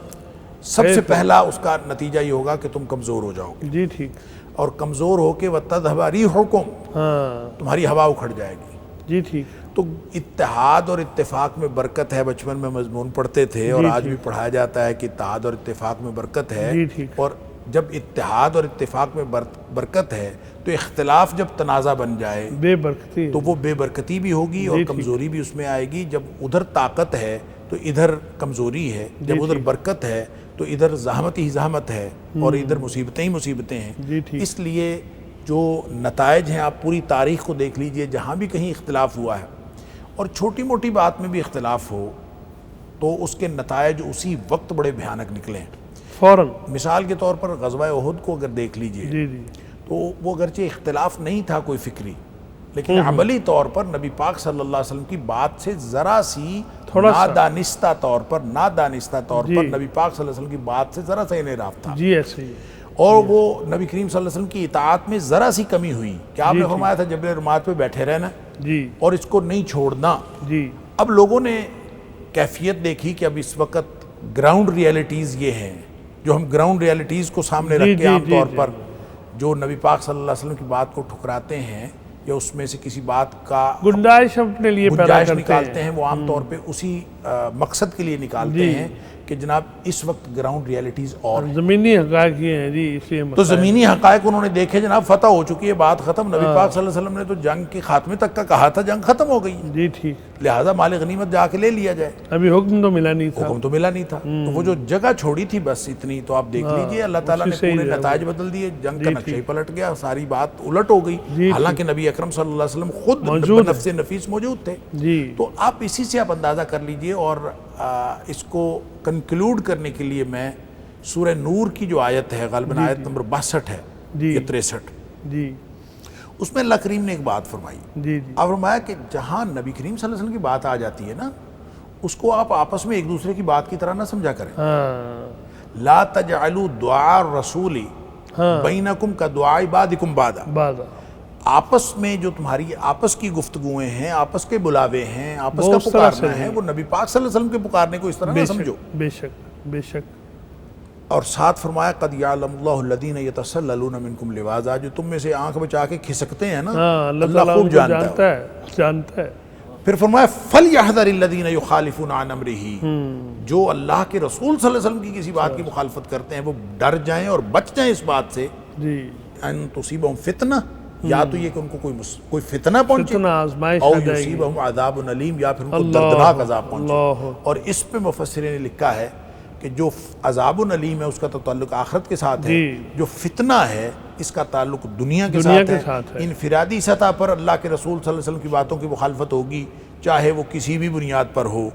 سب سے پہلا اس کا نتیجہ یہ ہوگا کہ تم کمزور ہو جاؤ گے. جی ٹھیک. اور کمزور ہو کے وَتَذْهَبَ رِيحُكُمْ، ہاں تمہاری ہوا اکھڑ جائے گی. جی ٹھیک. تو اتحاد اور اتفاق میں برکت ہے، بچپن میں مضمون پڑھتے تھے اور آج بھی پڑھایا جاتا ہے کہ اتحاد اور اتفاق میں برکت ہے. اور جب اتحاد اور اتفاق میں برکت ہے تو اختلاف جب تنازع بن جائے بے برکتی تو وہ بے برکتی بھی ہوگی اور کمزوری بھی اس میں آئے گی. جب ادھر طاقت ہے تو ادھر کمزوری ہے، جب ادھر برکت ہے تو ادھر زحمت ہی زحمت ہے اور ادھر مصیبتیں ہی مصیبتیں ہیں. اس لیے جو نتائج ہیں آپ پوری تاریخ کو دیکھ لیجئے، جہاں بھی کہیں اختلاف ہوا ہے اور چھوٹی موٹی بات میں بھی اختلاف ہو تو اس کے نتائج اسی وقت بڑے بھیانک نکلے ہیں فوراً. مثال کے طور پر غزوہ احد کو اگر دیکھ لیجئے تو وہ اگرچہ اختلاف نہیں تھا کوئی فکری، لیکن عملی طور پر نبی پاک صلی اللہ علیہ وسلم کی بات سے ذرا سی نادانستہ طور پر نبی پاک صلی اللہ علیہ وسلم کی بات سے ذرا سا انحراف تھا. جی ایسے ہی. اور وہ نبی کریم صلی اللہ علیہ وسلم کی اطاعت میں ذرا سی کمی ہوئی کہ آپ نے فرمایا تھا جبل رمات پہ بیٹھے رہنا اور اس کو نہیں چھوڑنا. اب لوگوں نے کیفیت دیکھی کہ اب اس وقت گراؤنڈ ریالٹیز یہ ہیں جو ہم گراؤنڈ ریالٹیز کو سامنے رکھ کے عام طور پر جو نبی پاک صلی اللہ علیہ وسلم کی بات کو ٹھکراتے ہیں یا اس میں سے کسی بات کا گنجائش اپنے لیے گنجائش نکالتے ہیں، وہ عام طور پہ اسی مقصد کے لیے نکالتے ہیں کہ جناب اس وقت گراؤنڈ ریالٹیز اور زمینی حقائق یہ ہیں. جی اس لیے تو زمینی حقائق انہوں نے دیکھے، جناب فتح ہو چکی ہے، بات ختم. نبی پاک صلی اللہ علیہ وسلم نے تو جنگ کے خاتمے تک کا کہا تھا، جنگ ختم ہو گئی. جی ٹھیک. لہٰذا مال غنیمت جا کے لے لیا جائے. ابھی حکم تو ملا نہیں تھا. تو وہ جو جگہ چھوڑی تھی بس اتنی. تو آپ دیکھ لیجئے اللہ تعالیٰ نے پورے نتائج بدل دیے، جنگ کا نقشہ ہی پلٹ گیا، ساری بات الٹ ہو گئی، حالانکہ نبی اکرم صلی اللہ علیہ وسلم خود بنفس نفیس موجود تھے. تو آپ اسی سے آپ اندازہ کر لیجئے. اور اس کو کنکلوڈ کرنے کے لیے میں سورہ نور کی جو آیت ہے غالباً آیت نمبر 62 ہے یا 63، اس میں اللہ کریم نے ایک بات فرمائی. آپ فرمایا کہ جہاں نبی کریم صلی اللہ علیہ وسلم کی بات آ جاتی ہے نا، اس کو آپ آپس میں ایک دوسرے کی بات کی طرح نہ سمجھا کریں. لا تجعلوا دعاء الرسول بینکم کدعاء بعضکم بعضا. آپس میں جو تمہاری آپس کی گفتگویں ہیں، آپس کے بلاوے ہیں، آپس کا پکارنا ہے، وہ نبی پاک صلی اللہ علیہ وسلم کے پکارنے کو اس طرح نہ سمجھو. بے شک بے شک. اور ساتھ فرمایا قد یعلم اللہ الذین یتسللون منکم لواذا، جو تم میں سے آنکھ بچا کے کھسکتے ہیں نا، اللہ خوب جانتا ہے. پھر فرمایا فلیحذر الذین یخالفون عن امرہ، جو اللہ کے رسول صلی اللہ علیہ وسلم کی کسی بات کی مخالفت کرتے ہیں وہ ڈر جائیں اور بچ جائیں اس بات سے ان تصیبہم فتنہ، یا تو یہ کہ ان کو کوئی فتنہ پہنچے، او یصیبہم عذاب علیم، یا پھر ان کو دردناک عذاب پہنچے. اور اس پہ مفسرین نے لکھا ہے کہ جو عذاب علیم ہے اس کا تو تعلق آخرت کے ساتھ ہے، جو فتنہ ہے اس کا تعلق دنیا کے ساتھ ہے. انفرادی سطح پر اللہ کے رسول صلی اللہ علیہ وسلم کی باتوں کی مخالفت ہوگی، چاہے وہ کسی بھی بنیاد پر ہو.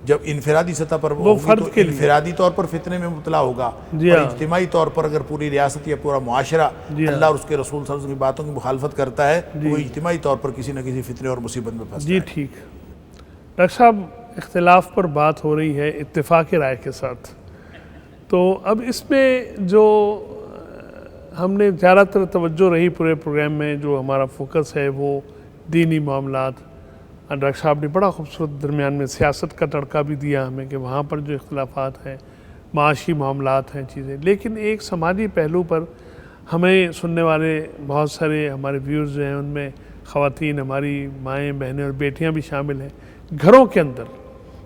جب انفرادی سطح پر ہوگی تو انفرادی طور پر فتنے میں مبتلا ہوگا، اور اجتماعی طور پر اگر پوری ریاست یا پورا معاشرہ اللہ اور اس کے رسول صلی اللہ علیہ وسلم کی باتوں کی مخالفت کرتا ہے تو وہ اجتماعی طور پر کسی نہ کسی فتنے اور مصیبت میں پھنستا ہے. جی ٹھیک. ڈاکٹر صاحب اختلاف پر بات ہو رہی ہے اتفاق رائے کے ساتھ، تو اب اس میں جو ہم نے زیادہ تر توجہ رہی پورے پروگرام میں، جو ہمارا فوکس ہے وہ دینی معاملات. ڈاکٹر صاحب نے بڑا خوبصورت درمیان میں سیاست کا تڑکا بھی دیا ہمیں کہ وہاں پر جو اختلافات ہیں، معاشی معاملات ہیں چیزیں، لیکن ایک سماجی پہلو پر ہمیں سننے والے بہت سارے ہمارے ویورز ہیں، ان میں خواتین، ہماری مائیں بہنیں اور بیٹیاں بھی شامل ہیں. گھروں کے اندر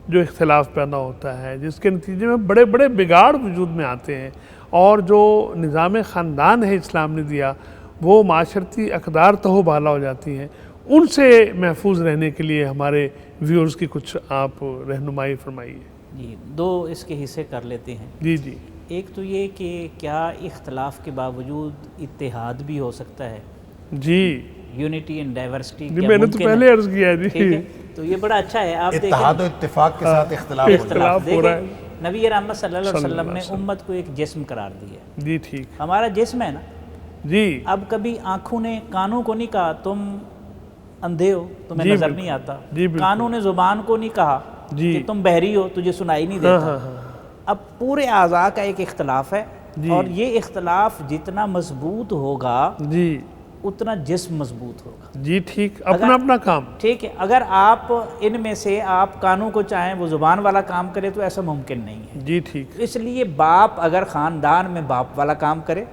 جو اختلاف پیدا ہوتا ہے جس کے نتیجے میں بڑے بڑے بگاڑ وجود میں آتے ہیں، اور جو نظام خاندان ہے اسلام نے دیا وہ معاشرتی اقدار تہو بالا ہو جاتی ہیں. ان سے محفوظ رہنے کے لیے ہمارے ویورز کی کچھ آپ رہنمائی فرمائیے. جی دو اس کے حصے کر لیتے ہیں. جی ایک تو یہ کہ کیا اختلاف کے باوجود اتحاد بھی ہو سکتا ہے؟ جی یونٹی اینڈ ڈائیورسٹی میں نے تو پہلے عرض کیا ہے. جی تو یہ بڑا اچھا ہے. آپ دیکھیں اتحاد و اتفاق کے ساتھ اختلاف ہو رہا ہے. نبی رحمت صلی اللہ علیہ وسلم نے امت کو ایک جسم قرار دیا. جی ٹھیک. ہمارا جسم ہے نا جی، اب کبھی آنکھوں نے کانوں کو نہیں کہا تم اندھے ہو تمہیں نظر نہیں آتا، کانوں نے زبان کو نہیں کہا کہ تم بہری ہو تجھے سنائی نہیں دیتا. اب پورے اعضاء کا ایک اختلاف ہے اور یہ اختلاف جتنا مضبوط ہوگا جی اتنا جسم مضبوط ہوگا. جی ٹھیک، اپنا اپنا کام. ٹھیک ہے، اگر آپ ان میں سے آپ کانوں کو چاہیں وہ زبان والا کام کرے تو ایسا ممکن نہیں ہے. جی ٹھیک. اس لیے باپ اگر خاندان میں باپ والا کام کرے،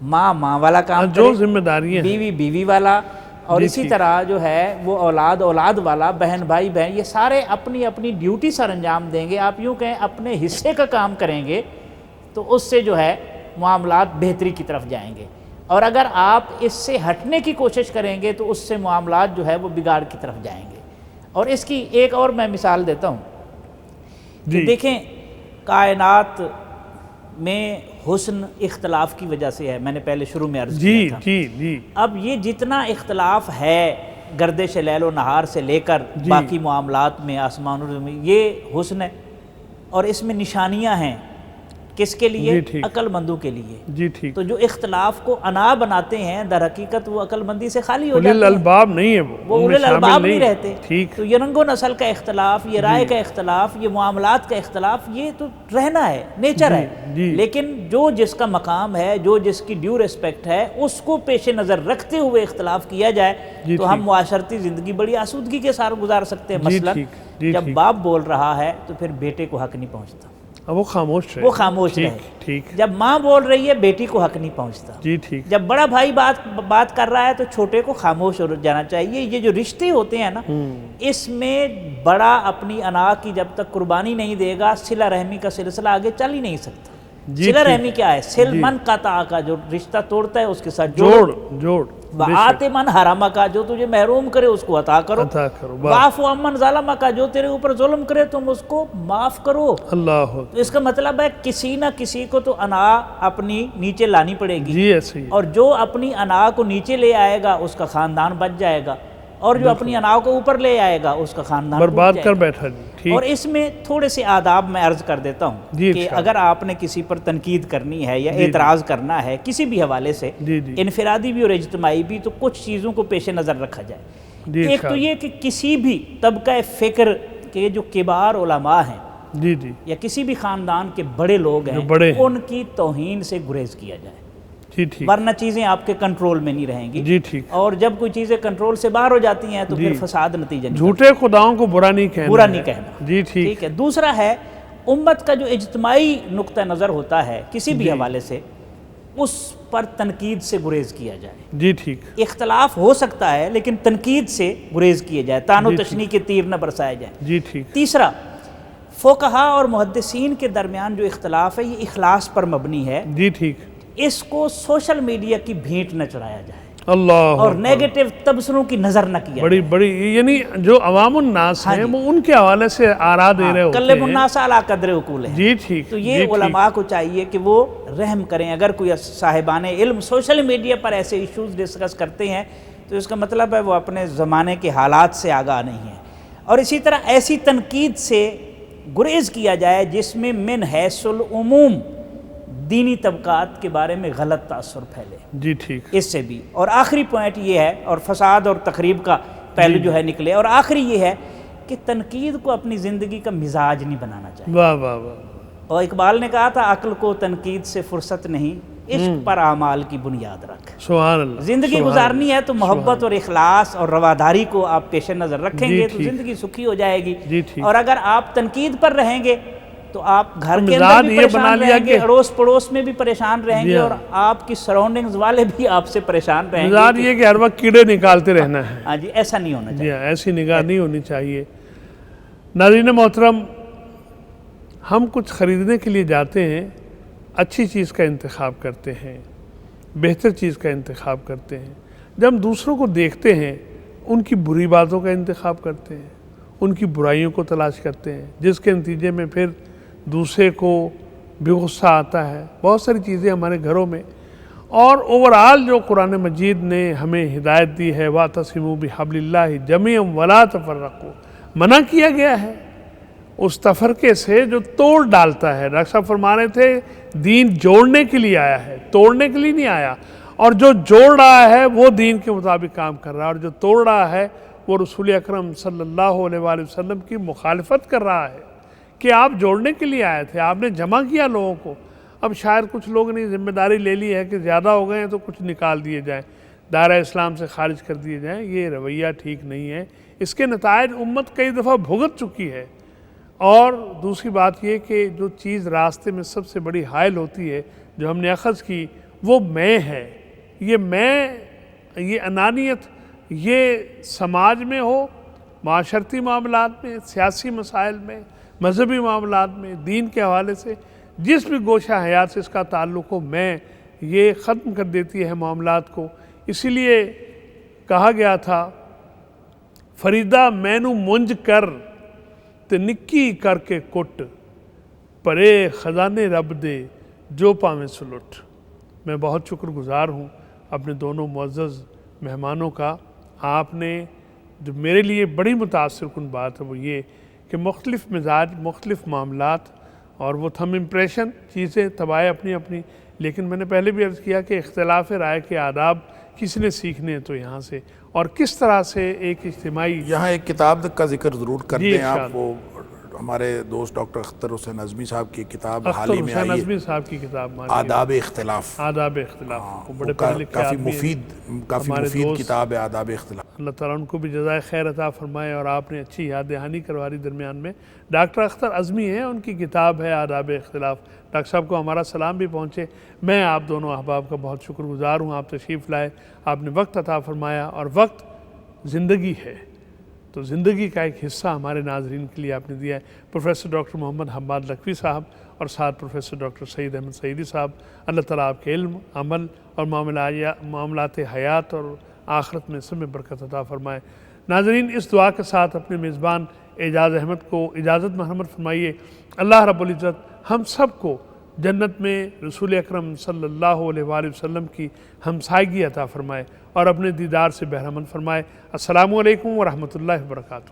ماں ماں والا کام جو کرے، ذمہ داری ہے، بیوی بیوی والا، اور اسی طرح جو ہے وہ اولاد اولاد والا، بہن بھائی بہن، یہ سارے اپنی اپنی ڈیوٹی سر انجام دیں گے. آپ یوں کہیں اپنے حصے کا کام کریں گے تو اس سے جو ہے معاملات بہتری کی طرف جائیں گے. اور اگر آپ اس سے ہٹنے کی کوشش کریں گے تو اس سے معاملات جو ہے وہ بگاڑ کی طرف جائیں گے. اور اس کی ایک اور میں مثال دیتا ہوں کہ دیکھیں کائنات میں حسن اختلاف کی وجہ سے ہے. میں نے پہلے شروع میں عرض کیا تھا. جی. اب یہ جتنا اختلاف ہے گردش لیل و نہار سے لے کر باقی معاملات میں، آسمان و زمین میں، یہ حسن ہے. اور اس میں نشانیاں ہیں کس کے لیے؟ عقل مندوں کے لیے. جی ٹھیک. تو جو اختلاف کو انا بناتے ہیں در حقیقت وہ عقل مندی سے خالی ہو اولی جاتے ہیں. الالباب نہیں ہے وہ اولی الالباب نہیں رہتے. ٹھیک. تو یہ رنگ و نسل کا اختلاف، یہ رائے کا اختلاف، یہ معاملات کا اختلاف، یہ تو رہنا ہے، نیچر ہے. لیکن جو جس کا مقام ہے، جو جس کی ڈیو ریسپیکٹ ہے، اس کو پیش نظر رکھتے ہوئے اختلاف کیا جائے تو ہم معاشرتی زندگی بڑی آسودگی کے ساتھ گزار سکتے ہیں. مثلا جب باپ بول رہا ہے تو پھر بیٹے کو حق نہیں پہنچتا، وہ خاموش رہے. وہ خاموش رہے. ٹھیک. جب ماں بول رہی ہے بیٹی کو حق نہیں پہنچتا. جی ٹھیک. جب بڑا بھائی بات کر رہا ہے تو چھوٹے کو خاموش ہو جانا چاہیے. یہ جو رشتے ہوتے ہیں نا، اس میں بڑا اپنی انا کی جب تک قربانی نہیں دے گا، صلہ رحمی کا سلسلہ آگے چل ہی نہیں سکتا. صلہ رحمی کیا ہے؟ سل من قطع کا، جو رشتہ توڑتا ہے اس کے ساتھ جوڑ. وآت من حرم کا، جو تجھے محروم کرے اس کو عطا کرو. واعف عمن ظلم کا، جو تیرے اوپر ظلم کرے تم اس کو معاف کرو. اللہ. اس کا مطلب ہے کسی نہ کسی کو تو انا اپنی نیچے لانی پڑے گی. جی ایسے ہی. اور جو اپنی انا کو نیچے لے آئے گا اس کا خاندان بچ جائے گا، اور جو اپنی انا کو اوپر لے آئے گا اس کا خاندان برباد کر بیٹھا. جی. اور اس میں تھوڑے سے آداب میں عرض کر دیتا ہوں کہ اگر آپ نے کسی پر تنقید کرنی ہے یا اعتراض کرنا ہے کسی بھی حوالے سے، انفرادی بھی اور اجتماعی بھی، تو کچھ چیزوں کو پیش نظر رکھا جائے. ایک تو یہ کہ کسی بھی طبقہ فکر کے جو کبار علماء ہیں یا کسی بھی خاندان کے بڑے لوگ ہیں، ان کی توہین سے گریز کیا جائے. ورنہ چیزیں آپ کے کنٹرول میں نہیں رہیں گی. جی ٹھیک. اور جب کوئی چیزیں کنٹرول سے باہر ہو جاتی ہیں تو پھر فساد نتیجہ نہیں. جھوٹے خداؤں کو برا نہیں کہنا. جی ٹھیک ہے. دوسرا ہے امت کا جو اجتماعی نقطہ نظر ہوتا ہے کسی بھی حوالے سے، اس پر تنقید سے گریز کیا جائے. جی ٹھیک. اختلاف ہو سکتا ہے لیکن تنقید سے گریز کیے جائے، طعن و تشنیع کے تیر نہ برسائے جائیں. جی ٹھیک. تیسرا، فقہا اور محدثین کے درمیان جو اختلاف ہے یہ اخلاص پر مبنی ہے. جی ٹھیک. اس کو سوشل میڈیا کی بھینٹ نہ چڑھایا جائے. اللہ. اور نیگیٹو تبصروں کی نظر نہ کیا. بڑی یعنی جو عوام الناس ہیں وہ ان کے حوالے سے آرا دے رہے ہوتے ہیں. کلب الناس علی قدر عقول ہے. جی ٹھیک. تو یہ علماء کو چاہیے کہ وہ رحم کریں. اگر کوئی صاحبان علم سوشل میڈیا پر ایسے ایشوز ڈسکس کرتے ہیں تو اس کا مطلب ہے وہ اپنے زمانے کے حالات سے آگاہ نہیں ہیں. اور اسی طرح ایسی تنقید سے گریز کیا جائے جس میں من حیث العموم دینی طبقات کے بارے میں غلط تاثر پھیلے. جی ٹھیک. اس سے بھی. اور آخری پوائنٹ یہ ہے، اور فساد اور تخریب کا پہلو جو ہے نکلے، اور آخری یہ ہے کہ تنقید کو اپنی زندگی کا مزاج نہیں بنانا چاہیے. واہ واہ واہ. اور اقبال نے کہا تھا عقل کو تنقید سے فرصت نہیں، عشق پر اعمال کی بنیاد رکھ. سبحان اللہ. زندگی گزارنی ہے تو محبت اور اخلاص اور رواداری کو آپ پیش نظر رکھیں گے تو زندگی سکھی ہو جائے گی. اور اگر آپ تنقید پر رہیں گے تو آپ گھر کے اندر بھی پریشان رہیں گے، اڑوس پڑوس میں بھی پریشان رہیں گے، اور آپ کی سراؤنڈنگز والے بھی آپ سے پریشان رہیں گے. یہ کہ ہر وقت کیڑے نکالتے رہنا ہے. ہاں جی، ایسا نہیں ہونا چاہیے. ایسی نگاہ نہیں ہونی چاہیے. ناظرین محترم، ہم کچھ خریدنے کے لیے جاتے ہیں، اچھی چیز کا انتخاب کرتے ہیں، بہتر چیز کا انتخاب کرتے ہیں. جب ہم دوسروں کو دیکھتے ہیں ان کی بری باتوں کا انتخاب کرتے ہیں، ان کی برائیوں کو تلاش کرتے ہیں، جس کے نتیجے میں پھر دوسرے کو بھی غصہ آتا ہے. بہت ساری چیزیں ہمارے گھروں میں، اور اوورآل جو قرآن مجید نے ہمیں ہدایت دی ہے وَاعْتَصِمُوا بِحَبْلِ اللَّهِ جَمِيعًا وَلَا تَفَرَّقُوا، منع کیا گیا ہے اس تفرقے سے جو توڑ ڈالتا ہے. ڈاکٹر صاحب فرما رہے تھے دین جوڑنے کے لیے آیا ہے، توڑنے کے لیے نہیں آیا. اور جو جوڑ رہا ہے وہ دین کے مطابق کام کر رہا ہے، اور جو توڑ رہا ہے وہ رسول اکرم صلی اللہ علیہ وآلہ وسلم کی مخالفت کر رہا ہے. کہ آپ جوڑنے کے لیے آئے تھے، آپ نے جمع کیا لوگوں کو، اب شاید کچھ لوگوں نے ذمہ داری لے لی ہے کہ زیادہ ہو گئے ہیں تو کچھ نکال دیے جائیں، دائرہ اسلام سے خارج کر دیے جائیں. یہ رویہ ٹھیک نہیں ہے. اس کے نتائج امت کئی دفعہ بھگت چکی ہے. اور دوسری بات یہ کہ جو چیز راستے میں سب سے بڑی حائل ہوتی ہے جو ہم نے اخذ کی وہ میں ہے. یہ میں، یہ انانیت، یہ سماج میں ہو، معاشرتی معاملات میں، سیاسی مسائل میں، مذہبی معاملات میں، دین کے حوالے سے جس بھی گوشہ حیات سے اس کا تعلق ہو، میں، یہ ختم کر دیتی ہے معاملات کو. اسی لیے کہا گیا تھا فریدہ مینو منج کر تے نکی کر کے کٹ، پرے خزانے رب دے جو پاویں سلٹ. میں بہت شکر گزار ہوں اپنے دونوں معزز مہمانوں کا. آپ نے جو میرے لیے بڑی متاثر کن بات ہے وہ یہ کہ مختلف مزاج، مختلف معاملات اور وہ تھم امپریشن چیزیں طبائع اپنی اپنی، لیکن میں نے پہلے بھی عرض کیا کہ اختلاف رائے کے آداب کس نے سیکھنے ہیں تو یہاں سے، اور کس طرح سے ایک اجتماعی. یہاں ایک کتاب کا ذکر ضرور کر جی دیں آپ. انشاءاللہ. وہ ہمارے دوست ڈاکٹر اختر حسین ازمی صاحب کی کتاب حال ہی میں حسین آئی ازمی ہے، صاحب کی کتاب آداب اختلاف. آداب اختلاف. وہ بڑے پڑھے لکھے کافی آدمی ہیں. کافی ہمارے مفید دوست، کتاب ہے آداب اختلاف. اللہ تعالیٰ ان کو بھی جزائے خیر عطا فرمائے. اور آپ نے اچھی یاد دہانی کروا دی درمیان میں. ڈاکٹر اختر ازمی ہیں، ان کی کتاب ہے آداب اختلاف. ڈاکٹر صاحب کو ہمارا سلام بھی پہنچے. میں آپ دونوں احباب کا بہت شکر گزار ہوں. آپ تشریف لائے، آپ نے وقت عطا فرمایا، اور وقت زندگی ہے تو زندگی کا ایک حصہ ہمارے ناظرین کے لیے آپ نے دیا ہے. پروفیسر ڈاکٹر محمد حماد لکھوی صاحب اور ساتھ پروفیسر ڈاکٹر سعید احمد سعیدی صاحب، اللہ تعالیٰ آپ کے علم، عمل اور معاملات حیات اور آخرت میں سب میں برکت عطا فرمائے. ناظرین، اس دعا کے ساتھ اپنے میزبان اعجاز احمد کو اجازت محمد فرمائیے. اللہ رب العزت ہم سب کو جنت میں رسول اکرم صلی اللہ علیہ وآلہ وسلم کی ہمسائیگی عطا فرمائے اور اپنے دیدار سے بہرمند فرمائے. السلام علیکم ورحمۃ اللہ وبرکاتہ.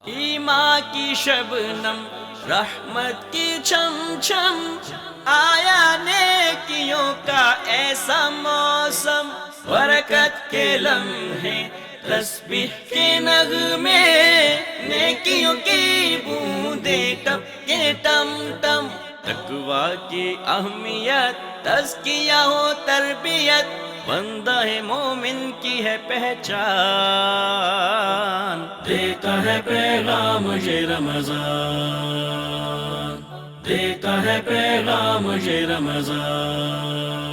ایمان کی شبنم، رحمت کی چھم چھم، آیا نیکیوں کا ایسا موسم، برکت کے لمحے، تسبیح کے نغمے، نیکیوں کی بوندیں ٹپ کے ٹم ٹم. تقویٰ کی اہمیت، تزکیہ و تربیت، بندہ مومن کی ہے پہچان. دیتا ہے پیغام یہ رمضان، دیتا ہے پیغام یہ رمضان.